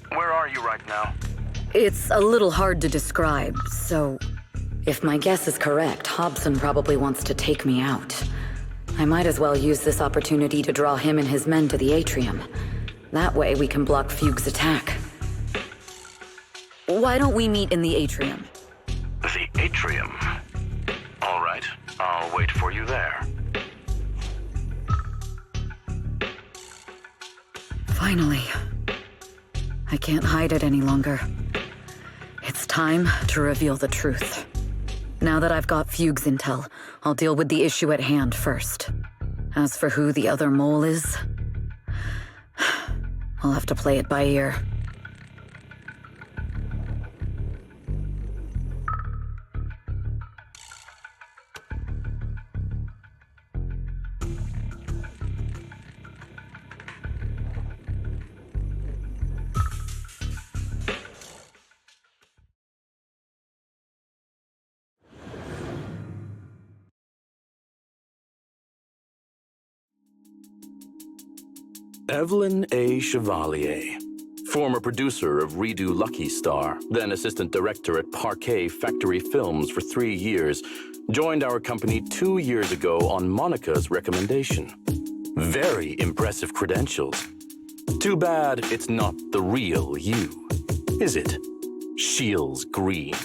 S8: Where are you right now?
S6: It's a little hard to describe, so... If my guess is correct, Hobson probably wants to take me out. I might as well use this opportunity to draw him and his men to the atrium. That way we can block Fugue's attack. Why don't we meet in the atrium?
S8: The atrium? All right, I'll wait for you there.
S6: Finally. I can't hide it any longer. It's time to reveal the truth. Now that I've got Fugue's intel, I'll deal with the issue at hand first. As for who the other mole is, I'll have to play it by ear.
S8: Evelyn A. Chevalier, former producer of Redo Lucky Star, then assistant director at Parquet Factory Films for 3 years, joined our company 2 years ago on Monica's recommendation. Very impressive credentials. Too bad it's not the real you, is it? Shields Green.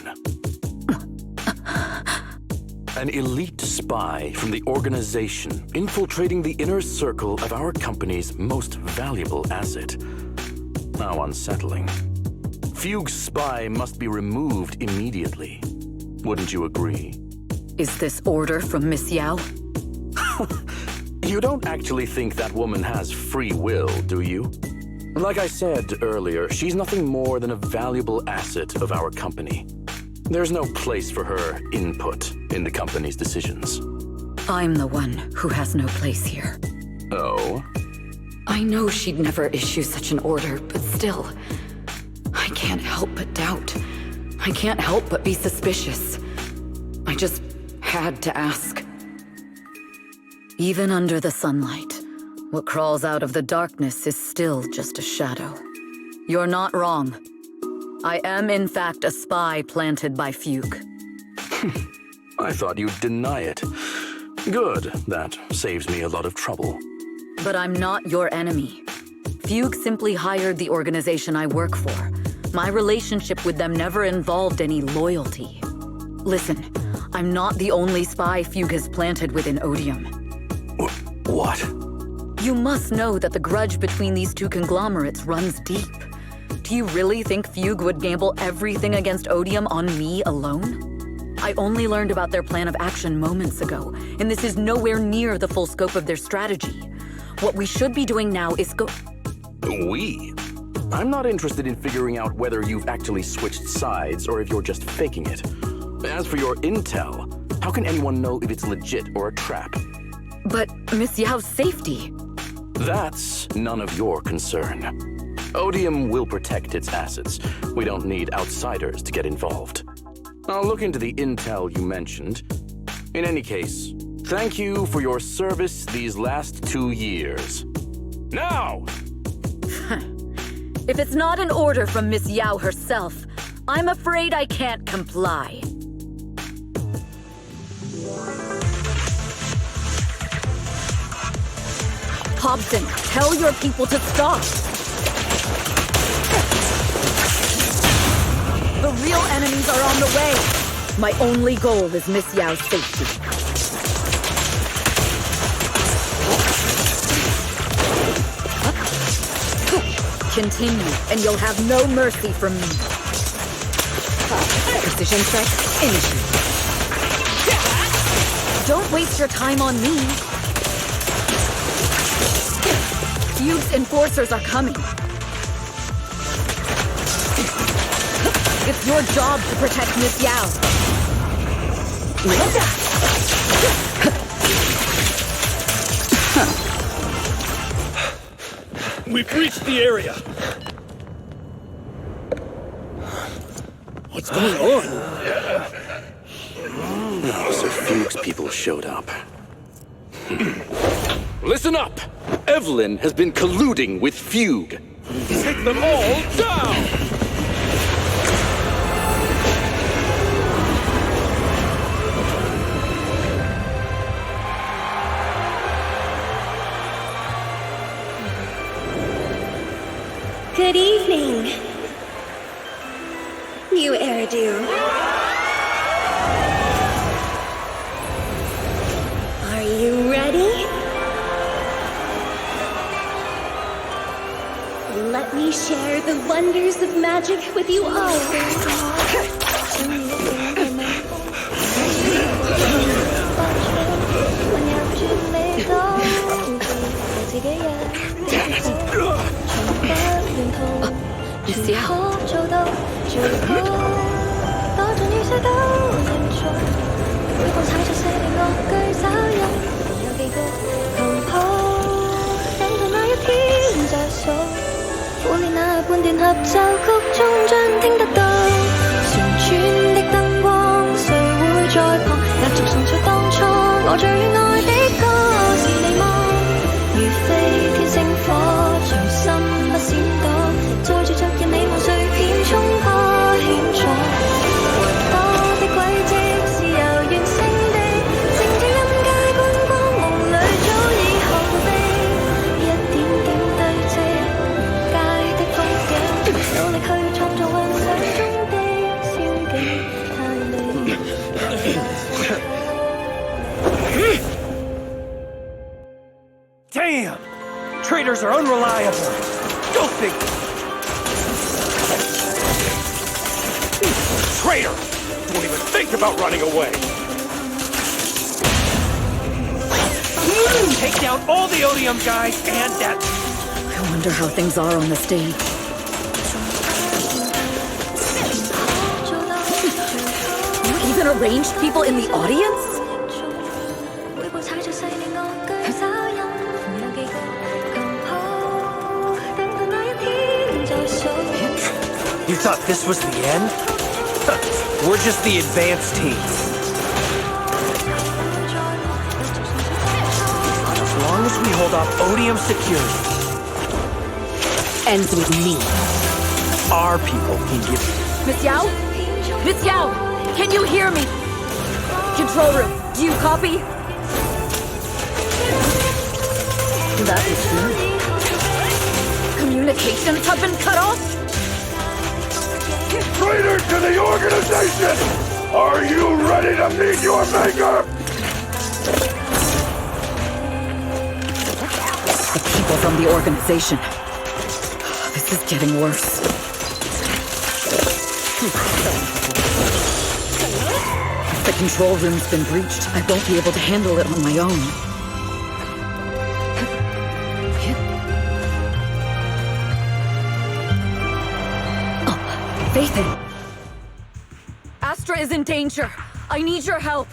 S8: An elite spy from the organization infiltrating the inner circle of our company's most valuable asset. How unsettling. Fugue's spy must be removed immediately. Wouldn't you agree?
S6: Is this order from Miss Yao?
S8: You don't actually think that woman has free will, do you? Like I said earlier, she's nothing more than a valuable asset of our company. There's no place for her input in the company's decisions.
S6: I'm the one who has no place here.
S8: Oh?
S6: I know she'd never issue such an order, but still, I can't help but doubt. I can't help but be suspicious. I just had to ask. Even under the sunlight, what crawls out of the darkness is still just a shadow. You're not wrong. I am, in fact, a spy planted by Fugue.
S8: I thought you'd deny it. Good, that saves me a lot of trouble.
S6: But I'm not your enemy. Fugue simply hired the organization I work for. My relationship with them never involved any loyalty. Listen, I'm not the only spy Fugue has planted within Odium.
S8: What?
S6: You must know that the grudge between these two conglomerates runs deep. Do you really think Fugue would gamble everything against Odium on me alone? I only learned about their plan of action moments ago, and this is nowhere near the full scope of their strategy. What we should be doing now is
S8: We? I'm not interested in figuring out whether you've actually switched sides or if you're just faking it. As for your intel, how can anyone know if it's legit or a trap?
S6: But Miss Yao's safety...
S8: That's none of your concern. Odium will protect its assets. We don't need outsiders to get involved. I'll look into the intel you mentioned. In any case, thank you for your service these last 2 years. Now!
S6: If it's not an order from Miss Yao herself, I'm afraid I can't comply. Hobson, tell your people to stop! The real enemies are on the way! My only goal is Miss Yao's safety. Continue, and you'll have no mercy from me. Precision check, initiate. Don't waste your time on me. Fugue's enforcers are coming. It's your job to protect Miss Yao.
S11: We've reached the area. What's going on?
S8: So Fugue's people showed up. Listen up! Evelyn has been colluding with Fugue.
S11: Take them all down!
S12: Good evening, new heir-do. Are you ready? Let me share the wonders of magic with you all.
S6: Miss Yao.
S11: Damn! Traitors are unreliable. Go figure. Traitor! Don't even think about running away. Take down all the Odium guys and that.
S6: I wonder how things are on the stage. You even arranged people in the audience?
S11: You thought this was the end? We're just the advanced team. As long as we hold off Odium security.
S6: Ends with me.
S11: Our people can give...
S6: Miss Yao? Miss Yao! Can you hear me? Control room, do you copy? That is you. Communications have been cut off?
S2: Traitor to the organization! Are you ready to meet your maker?
S6: The people from the organization. This is getting worse. If the control room's been breached, I won't be able to handle it on my own. Phaethon! Astra is in danger. I need your help.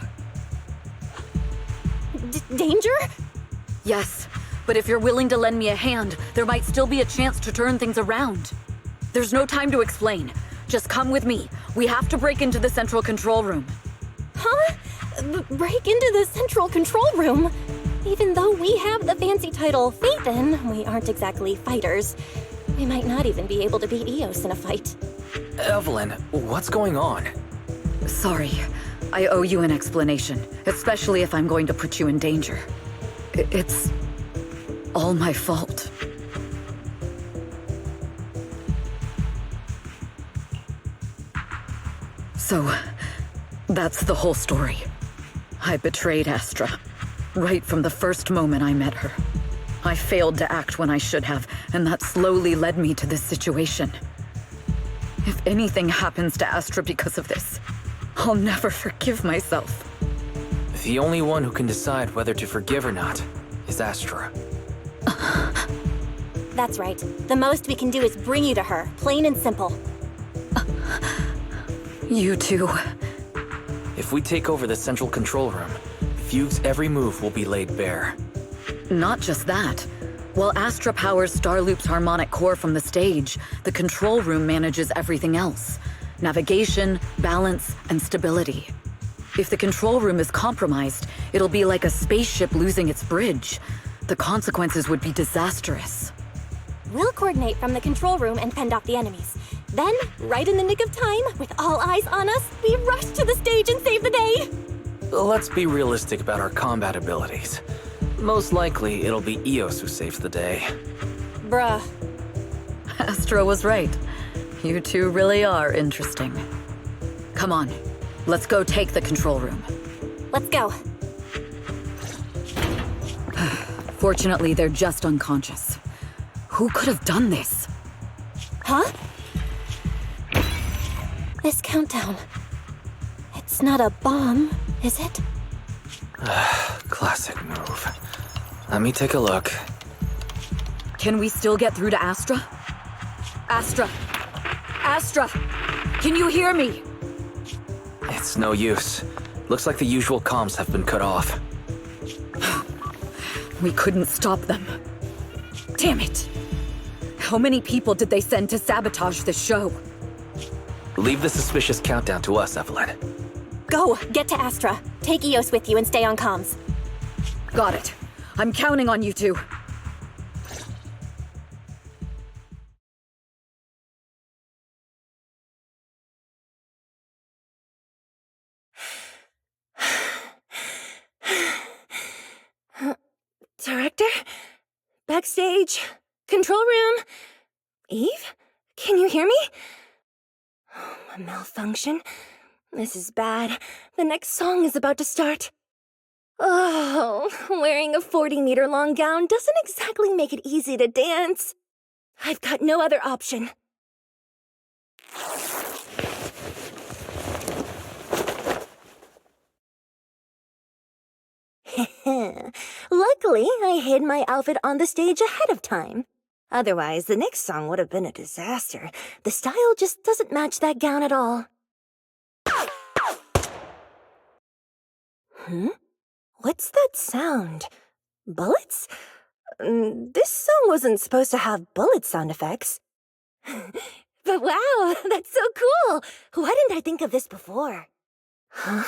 S5: Danger?
S6: Yes, but if you're willing to lend me a hand, there might still be a chance to turn things around. There's no time to explain. Just come with me. We have to break into the central control room.
S5: Huh? Break into the central control room? Even though we have the fancy title Phaethon, we aren't exactly fighters. We might not even be able to beat Eos in a fight.
S3: Evelyn, what's going on?
S6: Sorry. I owe you an explanation, especially if I'm going to put you in danger. It's... all my fault. So, that's the whole story. I betrayed Astra, right from the first moment I met her. I failed to act when I should have, and that slowly led me to this situation. If anything happens to Astra because of this, I'll never forgive myself.
S3: The only one who can decide whether to forgive or not is Astra.
S5: That's right. The most we can do is bring you to her, plain and simple.
S6: You too.
S3: If we take over the central control room, Fugue's every move will be laid bare.
S6: Not just that. While Astra powers Starloop's harmonic core from the stage, the control room manages everything else. Navigation, balance, and stability. If the control room is compromised, it'll be like a spaceship losing its bridge. The consequences would be disastrous.
S5: We'll coordinate from the control room and fend off the enemies. Then, right in the nick of time, with all eyes on us, we rush to the stage and save the day!
S3: Let's be realistic about our combat abilities. Most likely, it'll be Eos who saves the day.
S5: Bruh.
S6: Astra was right. You two really are interesting. Come on, let's go take the control room.
S5: Let's go.
S6: Fortunately, they're just unconscious. Who could have done this?
S5: Huh? This countdown. It's not a bomb, is it?
S3: Classic move. Let me take a look.
S6: Can we still get through to Astra? Astra! Astra! Can you hear me?
S3: It's no use. Looks like the usual comms have been cut off.
S6: We couldn't stop them. Damn it! How many people did they send to sabotage the show?
S3: Leave the suspicious countdown to us, Evelyn.
S5: Go! Get to Astra. Take Eos with you and stay on comms.
S6: Got it. I'm counting on you two.
S1: Director? Backstage? Control room? Eve? Can you hear me? Oh, a malfunction? This is bad. The next song is about to start. Oh, wearing a 40-meter-long gown doesn't exactly make it easy to dance. I've got no other option. Luckily, I hid my outfit on the stage ahead of time. Otherwise, the next song would have been a disaster. The style just doesn't match that gown at all. What's that sound? Bullets? This song wasn't supposed to have bullet sound effects. But wow, that's so cool! Why didn't I think of this before? Huh?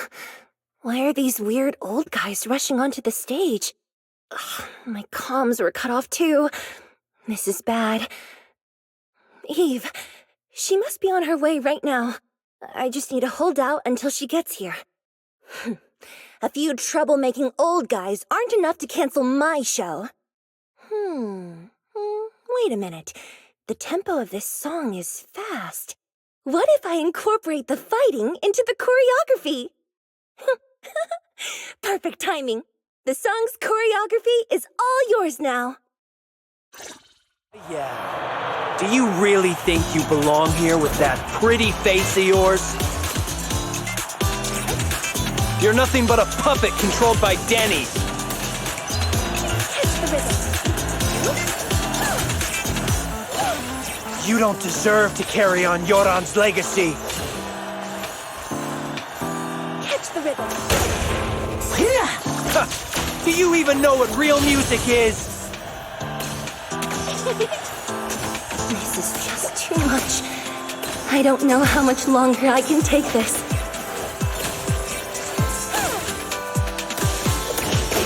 S1: Why are these weird old guys rushing onto the stage? Ugh, my comms were cut off too. This is bad. Eve, she must be on her way right now. I just need to hold out until she gets here. A few troublemaking old guys aren't enough to cancel my show. Wait a minute. The tempo of this song is fast. What if I incorporate the fighting into the choreography? Perfect timing. The song's choreography is all yours now.
S11: Yeah. Do you really think you belong here with that pretty face of yours? You're nothing but a puppet controlled by Denny.
S1: Catch the rhythm.
S11: You don't deserve to carry on Yoran's legacy.
S1: Catch the rhythm.
S11: Do you even know what real music is?
S1: This is just too much. I don't know how much longer I can take this.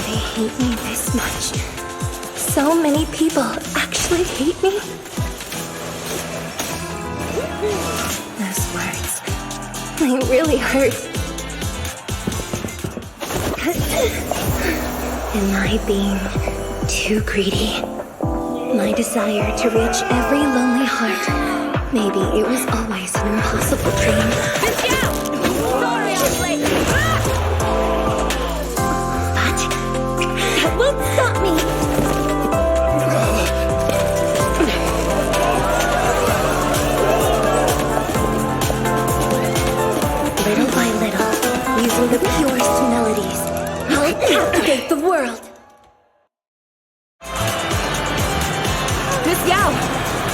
S1: They hate me this much. So many people actually hate me. Those words, they really hurt. Am I being too greedy?
S12: My desire to reach every lonely heart. Maybe it was always an impossible dream.
S6: Sorry, I'm late.
S12: But that won't stop me. Little by little, using the purest melodies, I'll captivate the world.
S6: Miss Yao,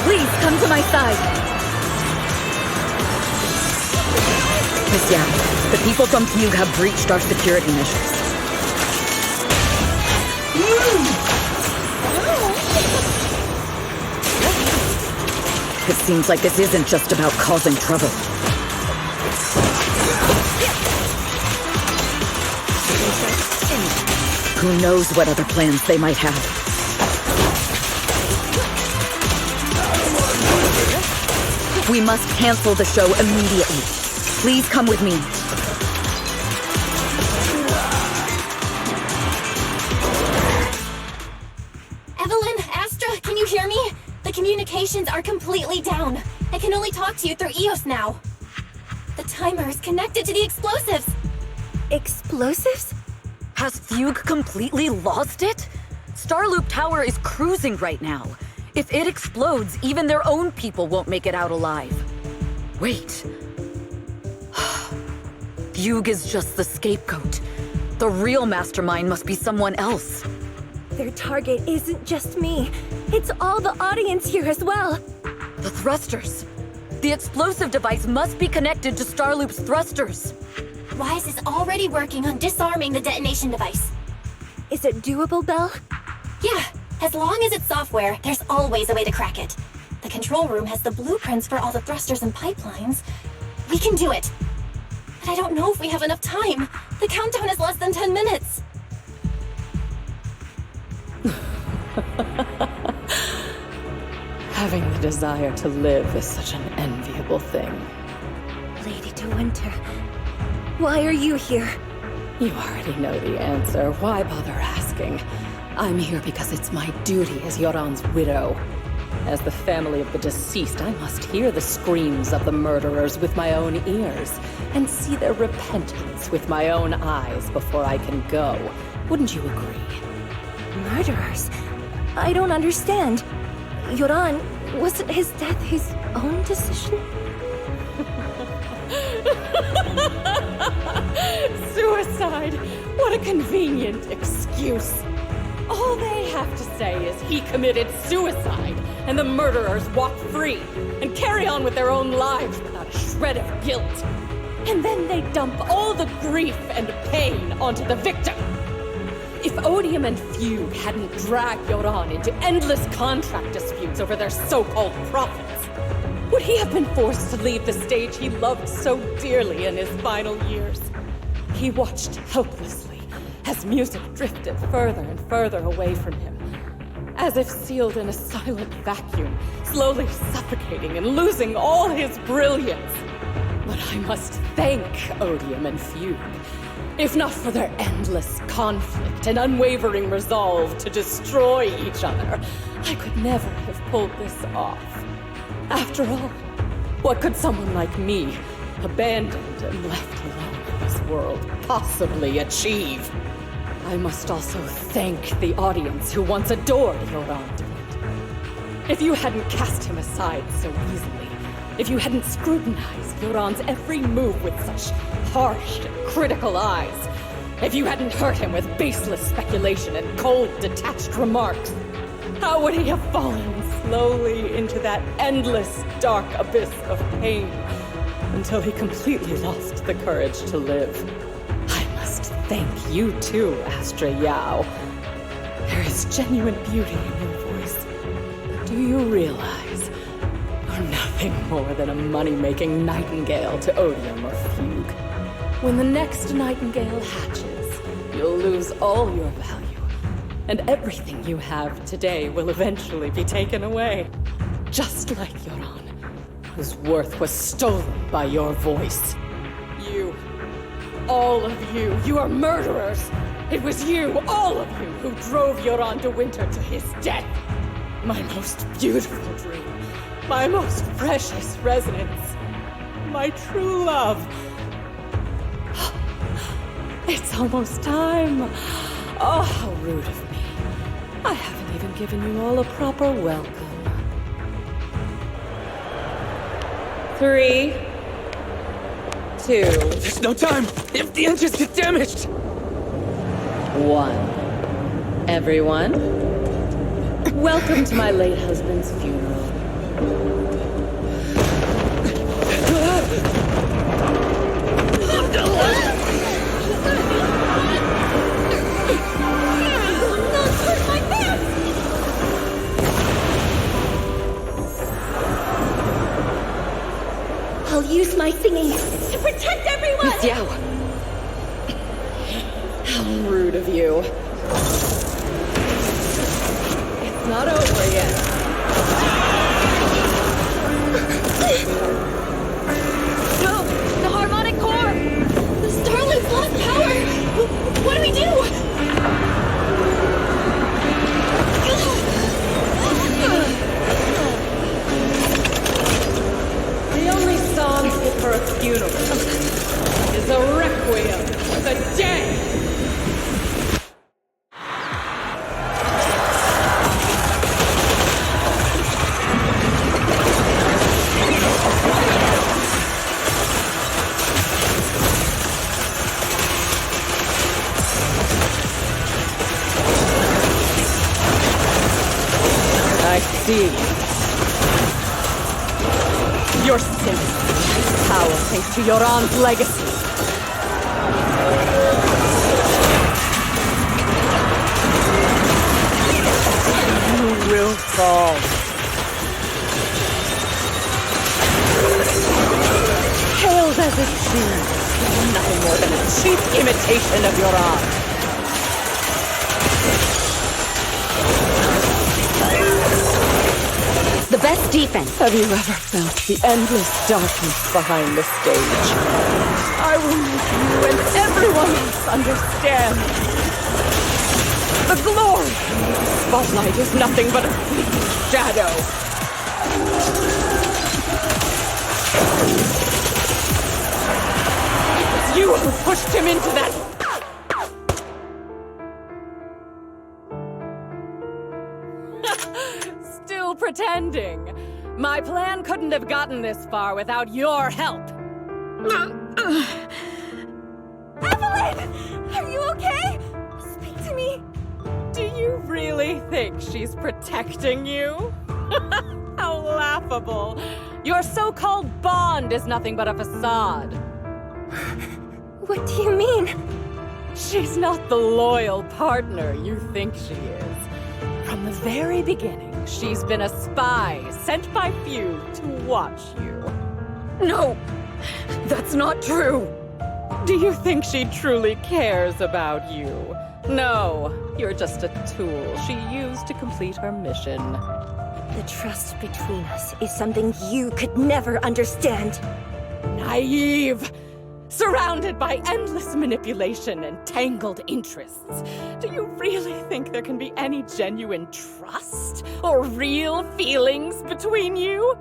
S6: please come to my side. Miss Yao, the people from Fugue have breached our security measures. It seems like this isn't just about causing trouble. Who knows what other plans they might have. We must cancel the show immediately. Please come with me.
S5: Evelyn, Astra, can you hear me? The communications are completely down. I can only talk to you through EOS now. The timer is connected to the explosives.
S12: Explosives?
S6: Has Fugue completely lost it? Starloop Tower is cruising right now. If it explodes, even their own people won't make it out alive. Wait. Fugue is just the scapegoat. The real mastermind must be someone else.
S12: Their target isn't just me. It's all the audience here as well.
S6: The thrusters. The explosive device must be connected to Starloop's thrusters.
S5: Wise is already working on disarming the detonation device.
S12: Is it doable, Belle?
S5: Yeah, as long as it's software, there's always a way to crack it. The control room has the blueprints for all the thrusters and pipelines. We can do it. But I don't know if we have enough time. The countdown is less than 10 minutes.
S10: Having the desire to live is such an enviable thing.
S12: Lady De Winter, why are you here?
S10: You already know the answer. Why bother asking? I'm here because it's my duty as Yoran's widow. As the family of the deceased, I must hear the screams of the murderers with my own ears, and see their repentance with my own eyes before I can go. Wouldn't you agree?
S12: Murderers? I don't understand. Yoran, wasn't his death his own decision?
S10: Suicide! What a convenient excuse. All they have to say is he committed suicide, and the murderers walk free and carry on with their own lives without a shred of guilt. And then they dump all the grief and pain onto the victim. If Odium and Fugue hadn't dragged Yoran into endless contract disputes over their so-called profits, would he have been forced to leave the stage he loved so dearly in his final years? He watched helplessly as music drifted further and further away from him, as if sealed in a silent vacuum, slowly suffocating and losing all his brilliance. But I must thank Odium and Fugue. If not for their endless conflict and unwavering resolve to destroy each other, I could never have pulled this off. After all, what could someone like me, abandoned and left alone in this world, possibly achieve? I must also thank the audience who once adored Yoran de Winter. If you hadn't cast him aside so easily, if you hadn't scrutinized Yoran's every move with such harsh and critical eyes, if you hadn't hurt him with baseless speculation and cold, detached remarks, how would he have fallen slowly into that endless, dark abyss of pain until he completely lost the courage to live? I must thank you too, Astra Yao. There is genuine beauty in your voice. But do you realize you're nothing more than a money-making nightingale to Odium or Fugue? When the next nightingale hatches, you'll lose all your value. And everything you have today will eventually be taken away. Just like Yoran, whose worth was stolen by your voice. You, all of you are murderers! It was you, all of you, who drove Yoran de Winter to his death! My most beautiful dream. My most precious resonance. My true love. It's almost time. Oh, how rude of me. I haven't even given you all a proper welcome. 3, 2...
S3: There's no time! If the engines get damaged!
S10: 1. Everyone, welcome to my late husband's funeral.
S12: I'll use my singing to protect everyone!
S10: Miss Yao! How rude of you. It's not over yet.
S12: No! The harmonic core! The Starloop's lost power! What do we do?
S10: The only song fit for a funeral is a requiem for the dead! I see. Your sins, power thanks to Yoran's legacy. You will fall. Hailed as a Chim, nothing more than a cheap imitation of Yoran.
S7: The best defense.
S10: Have you ever felt the endless darkness behind the stage? I will make you and everyone else understand. The glory of the spotlight is nothing but a fleeting shadow. It was you who pushed him into that... Still pretending. My plan couldn't have gotten this far without your help.
S12: Evelyn! Are you okay? Speak to me.
S10: Do you really think she's protecting you? How laughable. Your so-called bond is nothing but a facade.
S12: What do you mean?
S10: She's not the loyal partner you think she is. From the very beginning, she's been a spy sent by few to watch you.
S6: No, that's not true.
S10: Do you think she truly cares about you? No, you're just a tool she used to complete her mission.
S12: The trust between us is something you could never understand.
S10: Naive! Surrounded by endless manipulation and tangled interests. Do you really think there can be any genuine trust or real feelings between you?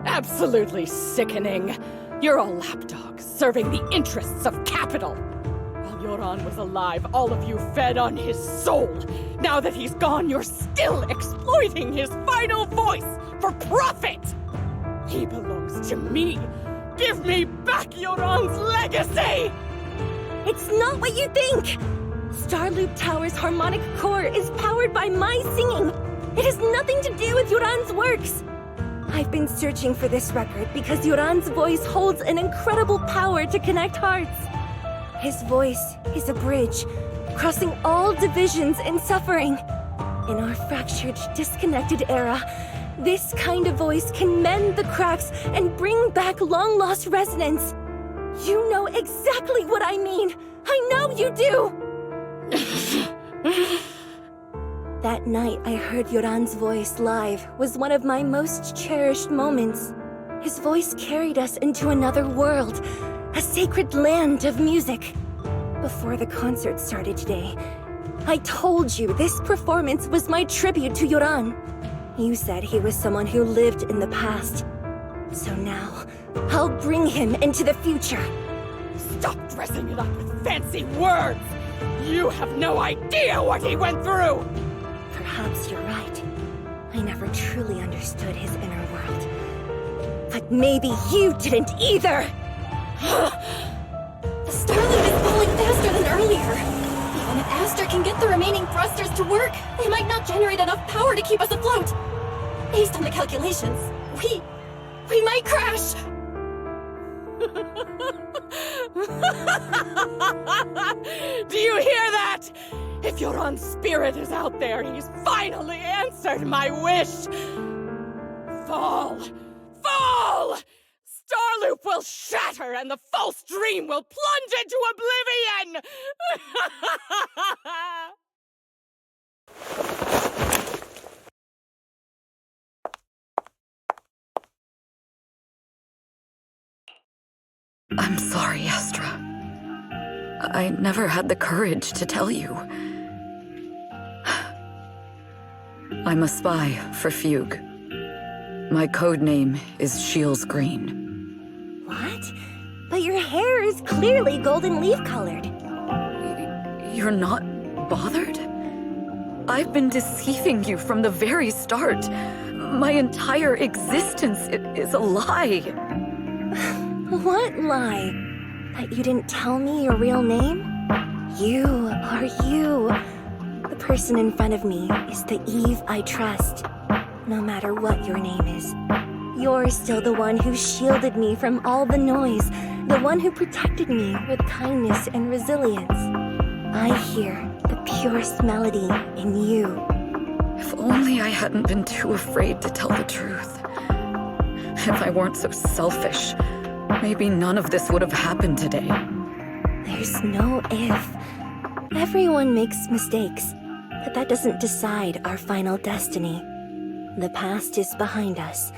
S10: Absolutely sickening. You're a lapdog serving the interests of capital. While Yoran was alive, all of you fed on his soul. Now that he's gone, you're still exploiting his final voice for profit. He belongs to me. Give me back Yoran's legacy!
S12: It's not what you think! Starloop Tower's harmonic core is powered by my singing. It has nothing to do with Yoran's works. I've been searching for this record because Yoran's voice holds an incredible power to connect hearts. His voice is a bridge, crossing all divisions and suffering. In our fractured, disconnected era, this kind of voice can mend the cracks and bring back long-lost resonance. You know exactly what I mean. I know you do! That night I heard Yoran's voice live was one of my most cherished moments. His voice carried us into another world, a sacred land of music. Before the concert started today, I told you this performance was my tribute to Yoran. You said he was someone who lived in the past. So now, I'll bring him into the future.
S13: Stop dressing it up with fancy words! You have no idea what he went through!
S12: Perhaps you're right. I never truly understood his inner world. But maybe you didn't either!
S5: The Starloop is falling faster than earlier. Even if Astra can get the remaining thrusters to work, they might not generate enough power to keep us afloat. Based on the calculations, we might crash.
S13: Do you hear that? If your own spirit is out there, he's finally answered my wish. Fall! Fall! Starloop will shatter and the false dream will plunge into oblivion!
S6: I'm sorry, Astra. I never had the courage to tell you. I'm a spy for Fugue. My code name is Shields Green.
S12: What? But your hair is clearly golden leaf-colored.
S6: You're not bothered? I've been deceiving you from the very start. My entire existence is a lie.
S12: What lie? That you didn't tell me your real name? You are you. The person in front of me is the Eve I trust. No matter what your name is. You're still the one who shielded me from all the noise. The one who protected me with kindness and resilience. I hear the purest melody in you.
S6: If only I hadn't been too afraid to tell the truth. If I weren't so selfish, maybe none of this would have happened today.
S12: There's no if. Everyone makes mistakes, but that doesn't decide our final destiny. The past is behind us,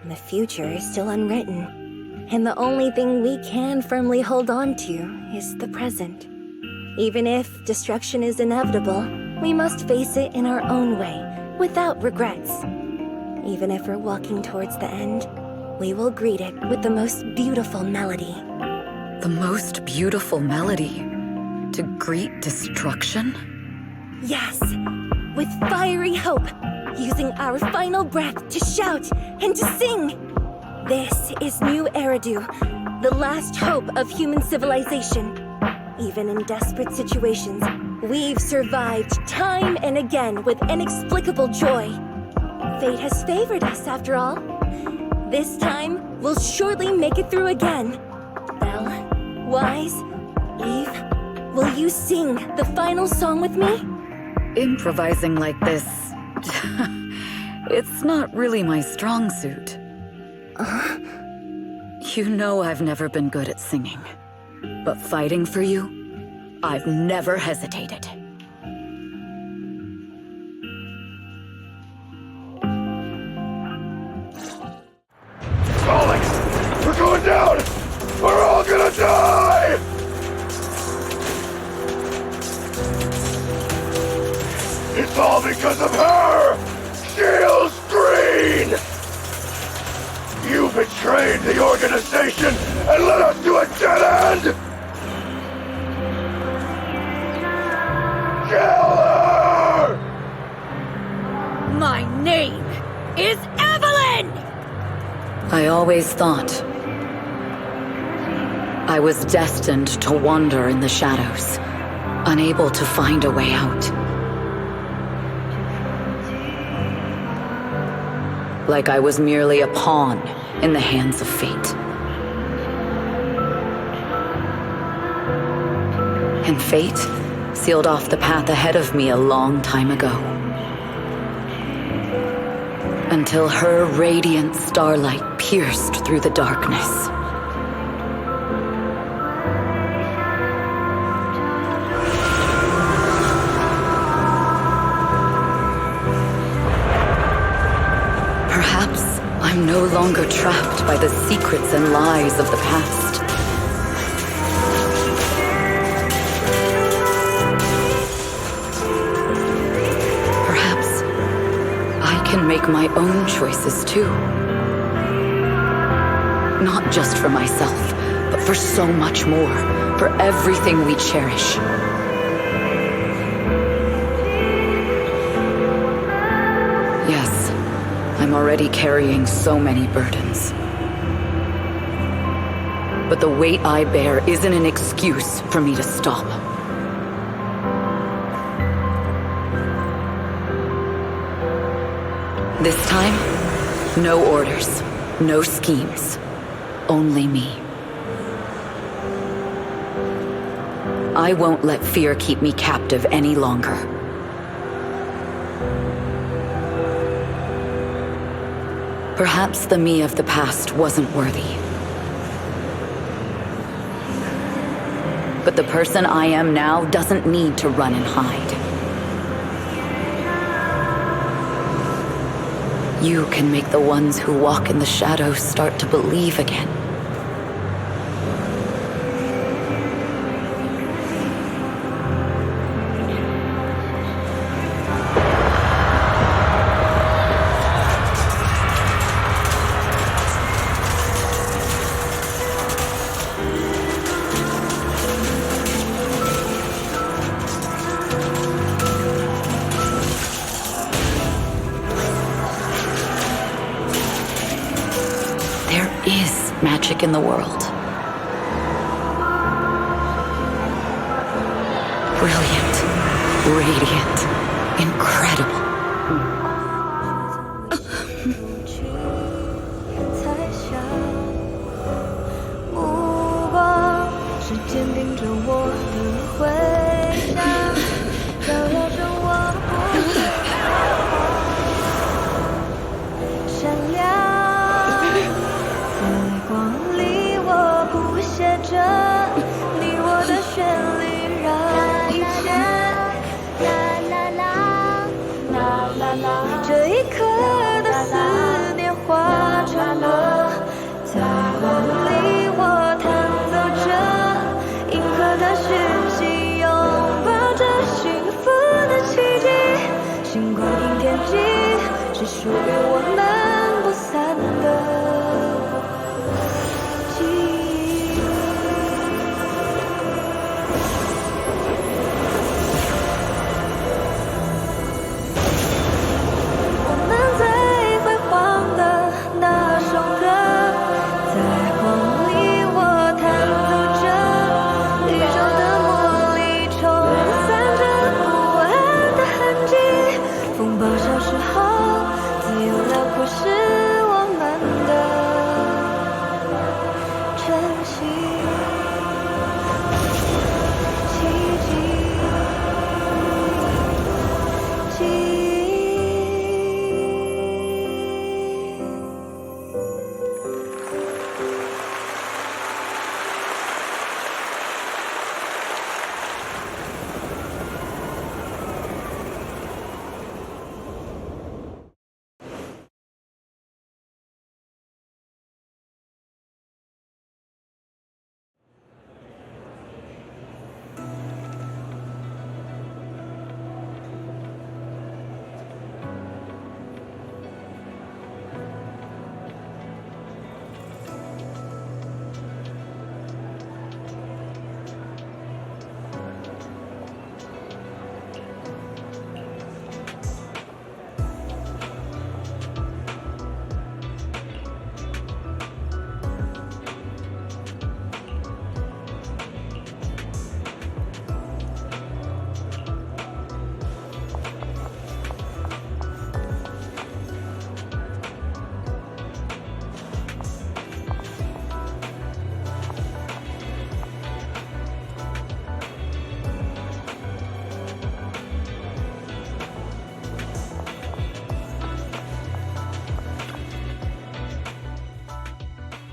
S12: and the future is still unwritten. And the only thing we can firmly hold on to is the present. Even if destruction is inevitable, we must face it in our own way, without regrets. Even if we're walking towards the end, we will greet it with the most beautiful melody.
S6: The most beautiful melody? To greet destruction?
S12: Yes, with fiery hope, using our final breath to shout and to sing. This is New Eridu, the last hope of human civilization. Even in desperate situations, we've survived time and again with inexplicable joy. Fate has favored us, after all. This time, we'll surely make it through again. Belle, Wise, Eve, will you sing the final song with me?
S6: Improvising like this... it's not really my strong suit. You know I've never been good at singing. But fighting for you, I've never hesitated.
S9: Alex, we're going down! We're all gonna die! It's all because of her! Shields Green! You betrayed the organization and led us to a dead end! Kill her!
S13: My name is Evelyn!
S6: I always thought I was destined to wander in the shadows, unable to find a way out. Like I was merely a pawn in the hands of fate. And fate sealed off the path ahead of me a long time ago. Until her radiant starlight pierced through the darkness. Perhaps I'm no longer trapped by the secrets and lies of the past. Perhaps I can make my own choices too. Not just for myself, but for so much more, for everything we cherish. Yes, I'm already carrying so many burdens. But the weight I bear isn't an excuse for me to stop. This time, no orders, no schemes, only me. I won't let fear keep me captive any longer. Perhaps the me of the past wasn't worthy. But the person I am now doesn't need to run and hide. You can make the ones who walk in the shadows start to believe again. Magic in the world. Brilliant, radiant, incredible.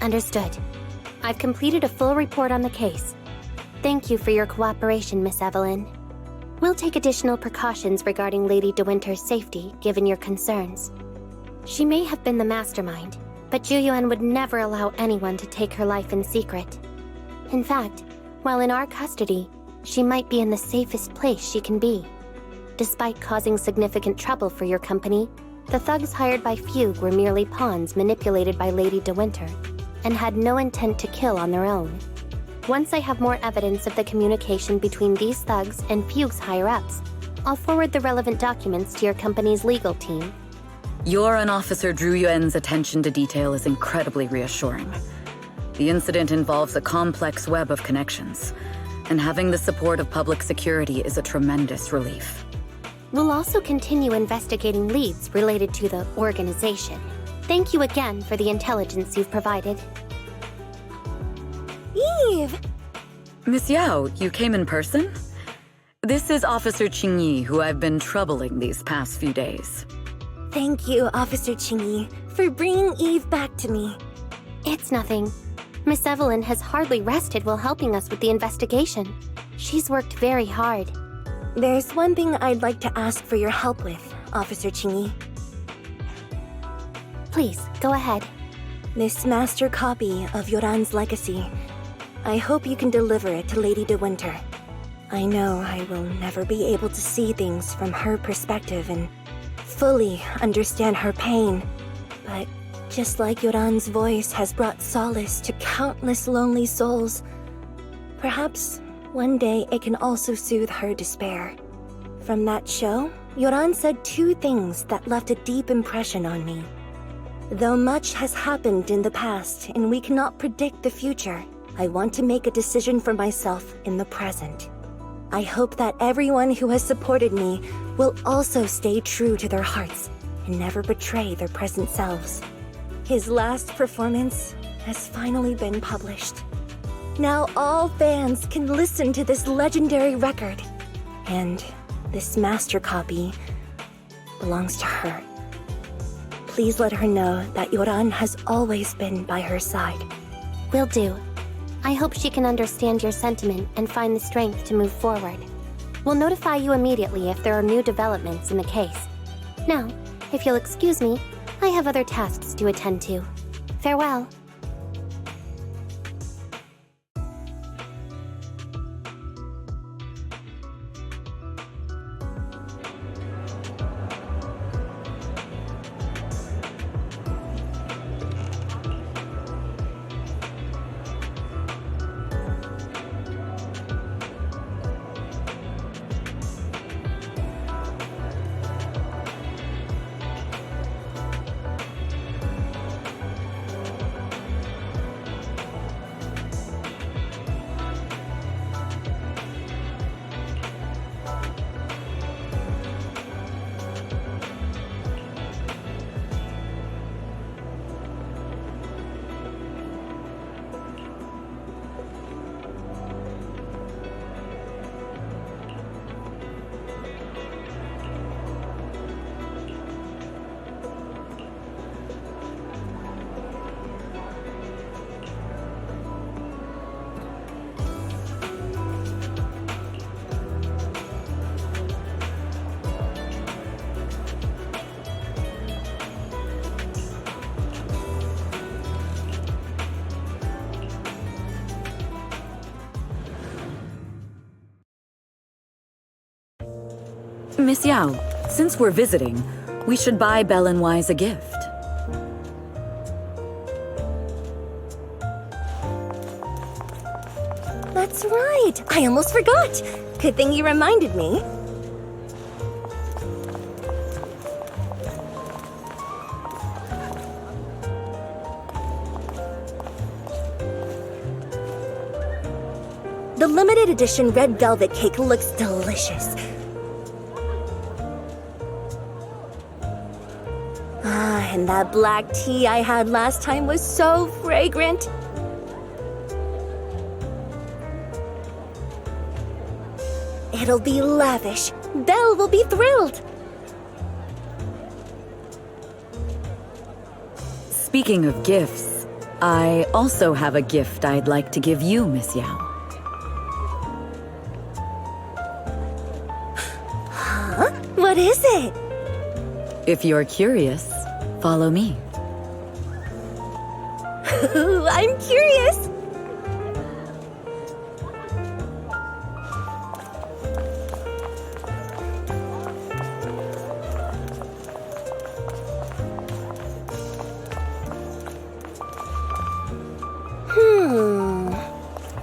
S5: Understood. I've completed a full report on the case. Thank you for your cooperation, Miss Evelyn. We'll take additional precautions regarding Lady De Winter's safety, given your concerns. She may have been the mastermind, but Juyuan would never allow anyone to take her life in secret. In fact, while in our custody, she might be in the safest place she can be. Despite causing significant trouble for your company, The thugs hired by Fugue were merely pawns manipulated by Lady De Winter, and had no intent to kill on their own. Once I have more evidence of the communication between these thugs and Fugue's higher-ups, I'll forward the relevant documents to your company's legal team.
S6: Your and Officer Zhu Yuan's attention to detail is incredibly reassuring. The incident involves a complex web of connections, and having the support of public security is a tremendous relief.
S5: We'll also continue investigating leads related to the organization. Thank you again for the intelligence you've provided.
S12: Eve!
S6: Miss Yao, you came in person? This is Officer Qingyi, who I've been troubling these past few days.
S12: Thank you, Officer Qingyi, for bringing Eve back to me.
S5: It's nothing. Miss Evelyn has hardly rested while helping us with the investigation. She's worked very hard.
S12: There's one thing I'd like to ask for your help with, Officer Qingyi.
S5: Please, go ahead.
S12: This master copy of Yoran's legacy. I hope you can deliver it to Lady De Winter. I know I will never be able to see things from her perspective and fully understand her pain, but just like Yoran's voice has brought solace to countless lonely souls, perhaps one day it can also soothe her despair. From that show, Yoran said two things that left a deep impression on me. Though much has happened in the past and we cannot predict the future, I want to make a decision for myself in the present. I hope that everyone who has supported me will also stay true to their hearts and never betray their present selves. His last performance has finally been published. Now all fans can listen to this legendary record, and this master copy belongs to her. Please let her know that Yoran has always been by her side.
S5: Will do. I hope she can understand your sentiment and find the strength to move forward. We'll notify you immediately if there are new developments in the case. Now, if you'll excuse me, I have other tasks to attend to. Farewell.
S6: Miss Yao, since we're visiting, we should buy Belle and Wise a gift.
S12: That's right! I almost forgot! Good thing you reminded me. The limited edition red velvet cake looks delicious. And that black tea I had last time was so fragrant. It'll be lavish. Belle will be thrilled.
S6: Speaking of gifts, I also have a gift I'd like to give you, Miss Yao.
S12: Huh? What is it?
S6: If you're curious, follow me.
S12: I'm curious!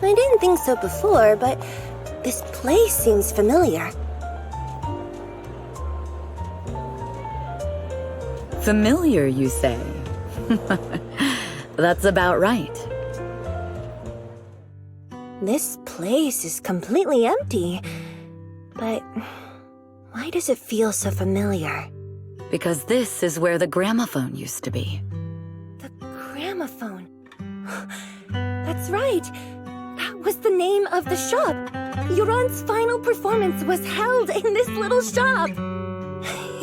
S12: I didn't think so before, but this place seems familiar.
S6: Familiar, you say? That's about right.
S12: This place is completely empty. But why does it feel so familiar?
S6: Because this is where the gramophone used to be.
S12: The gramophone. That's right. That was the name of the shop. Yoran's final performance was held in this little shop.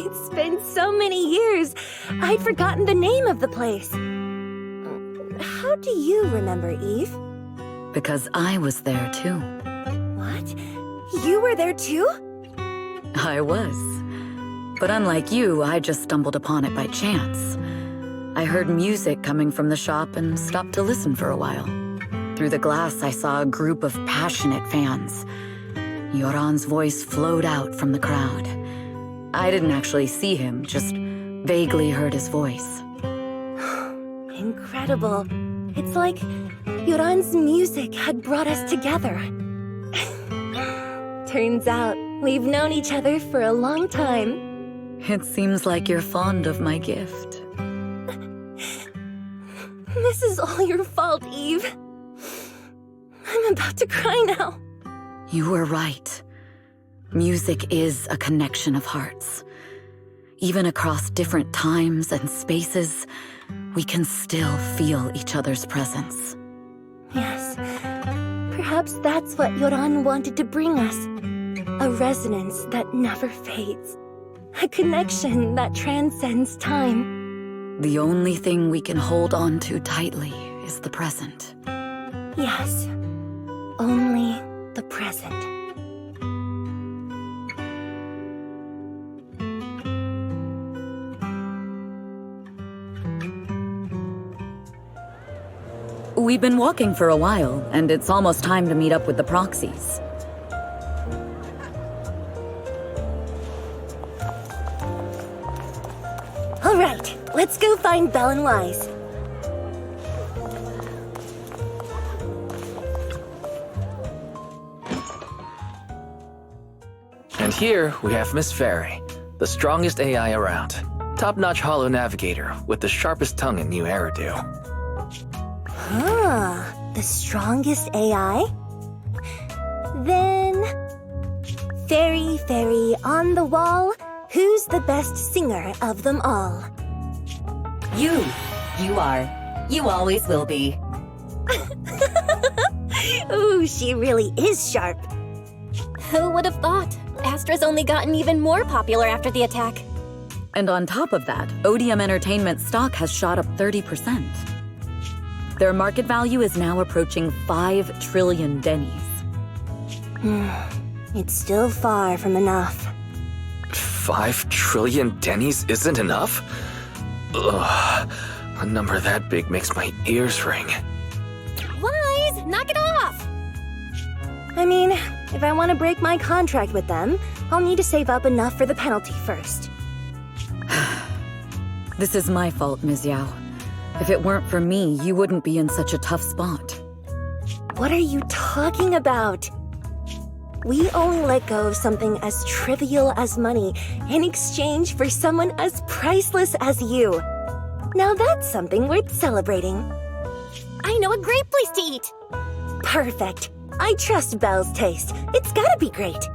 S12: It's been so many years, I'd forgotten the name of the place. How do you remember, Eve?
S6: Because I was there too.
S12: What? You were there too?
S6: I was. But unlike you, I just stumbled upon it by chance. I heard music coming from the shop and stopped to listen for a while. Through the glass, I saw a group of passionate fans. Yoran's voice flowed out from the crowd. I didn't actually see him, just vaguely heard his voice.
S12: Incredible. It's like Yoran's music had brought us together. Turns out, we've known each other for a long time.
S6: It seems like you're fond of my gift.
S12: This is all your fault, Eve. I'm about to cry now.
S6: You were right. Music is a connection of hearts. Even across different times and spaces, we can still feel each other's presence.
S12: Yes. Perhaps that's what Yoran wanted to bring us. A resonance that never fades. A connection that transcends time.
S6: The only thing we can hold on to tightly is the present.
S12: Yes. Only the present.
S6: We've been walking for a while, and it's almost time to meet up with the proxies.
S12: All right, let's go find Belle and Wise.
S3: And here we have Miss Fairy, the strongest AI around. Top-notch holo navigator with the sharpest tongue and new hairdo.
S12: The strongest AI? Then... Fairy, fairy, on the wall, who's the best singer of them all?
S4: You. You are. You always will be.
S12: Ooh, she really is sharp.
S5: Who would have thought? Astra's only gotten even more popular after the attack.
S6: And on top of that, Odium Entertainment stock has shot up 30%. Their market value is now approaching 5 trillion dennies.
S12: It's still far from enough.
S3: 5 trillion dennies isn't enough? Ugh, a number that big makes my ears ring.
S5: Wise, knock it off!
S12: I mean, if I want to break my contract with them, I'll need to save up enough for the penalty first.
S6: This is my fault, Ms. Yao. If it weren't for me, you wouldn't be in such a tough spot.
S12: What are you talking about? We only let go of something as trivial as money in exchange for someone as priceless as you. Now that's something worth celebrating.
S5: I know a great place to eat!
S12: Perfect. I trust Belle's taste. It's gotta be great.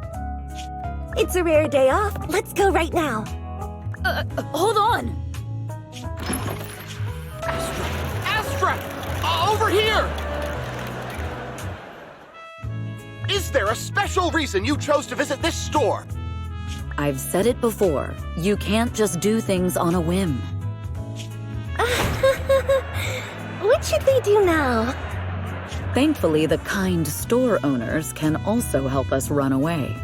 S12: It's a rare day off. Let's go right now.
S5: Hold on!
S9: Astra! Over here! Is there a special reason you chose to visit this store?
S6: I've said it before. You can't just do things on a whim.
S12: What should they do now?
S6: Thankfully, the kind store owners can also help us run away.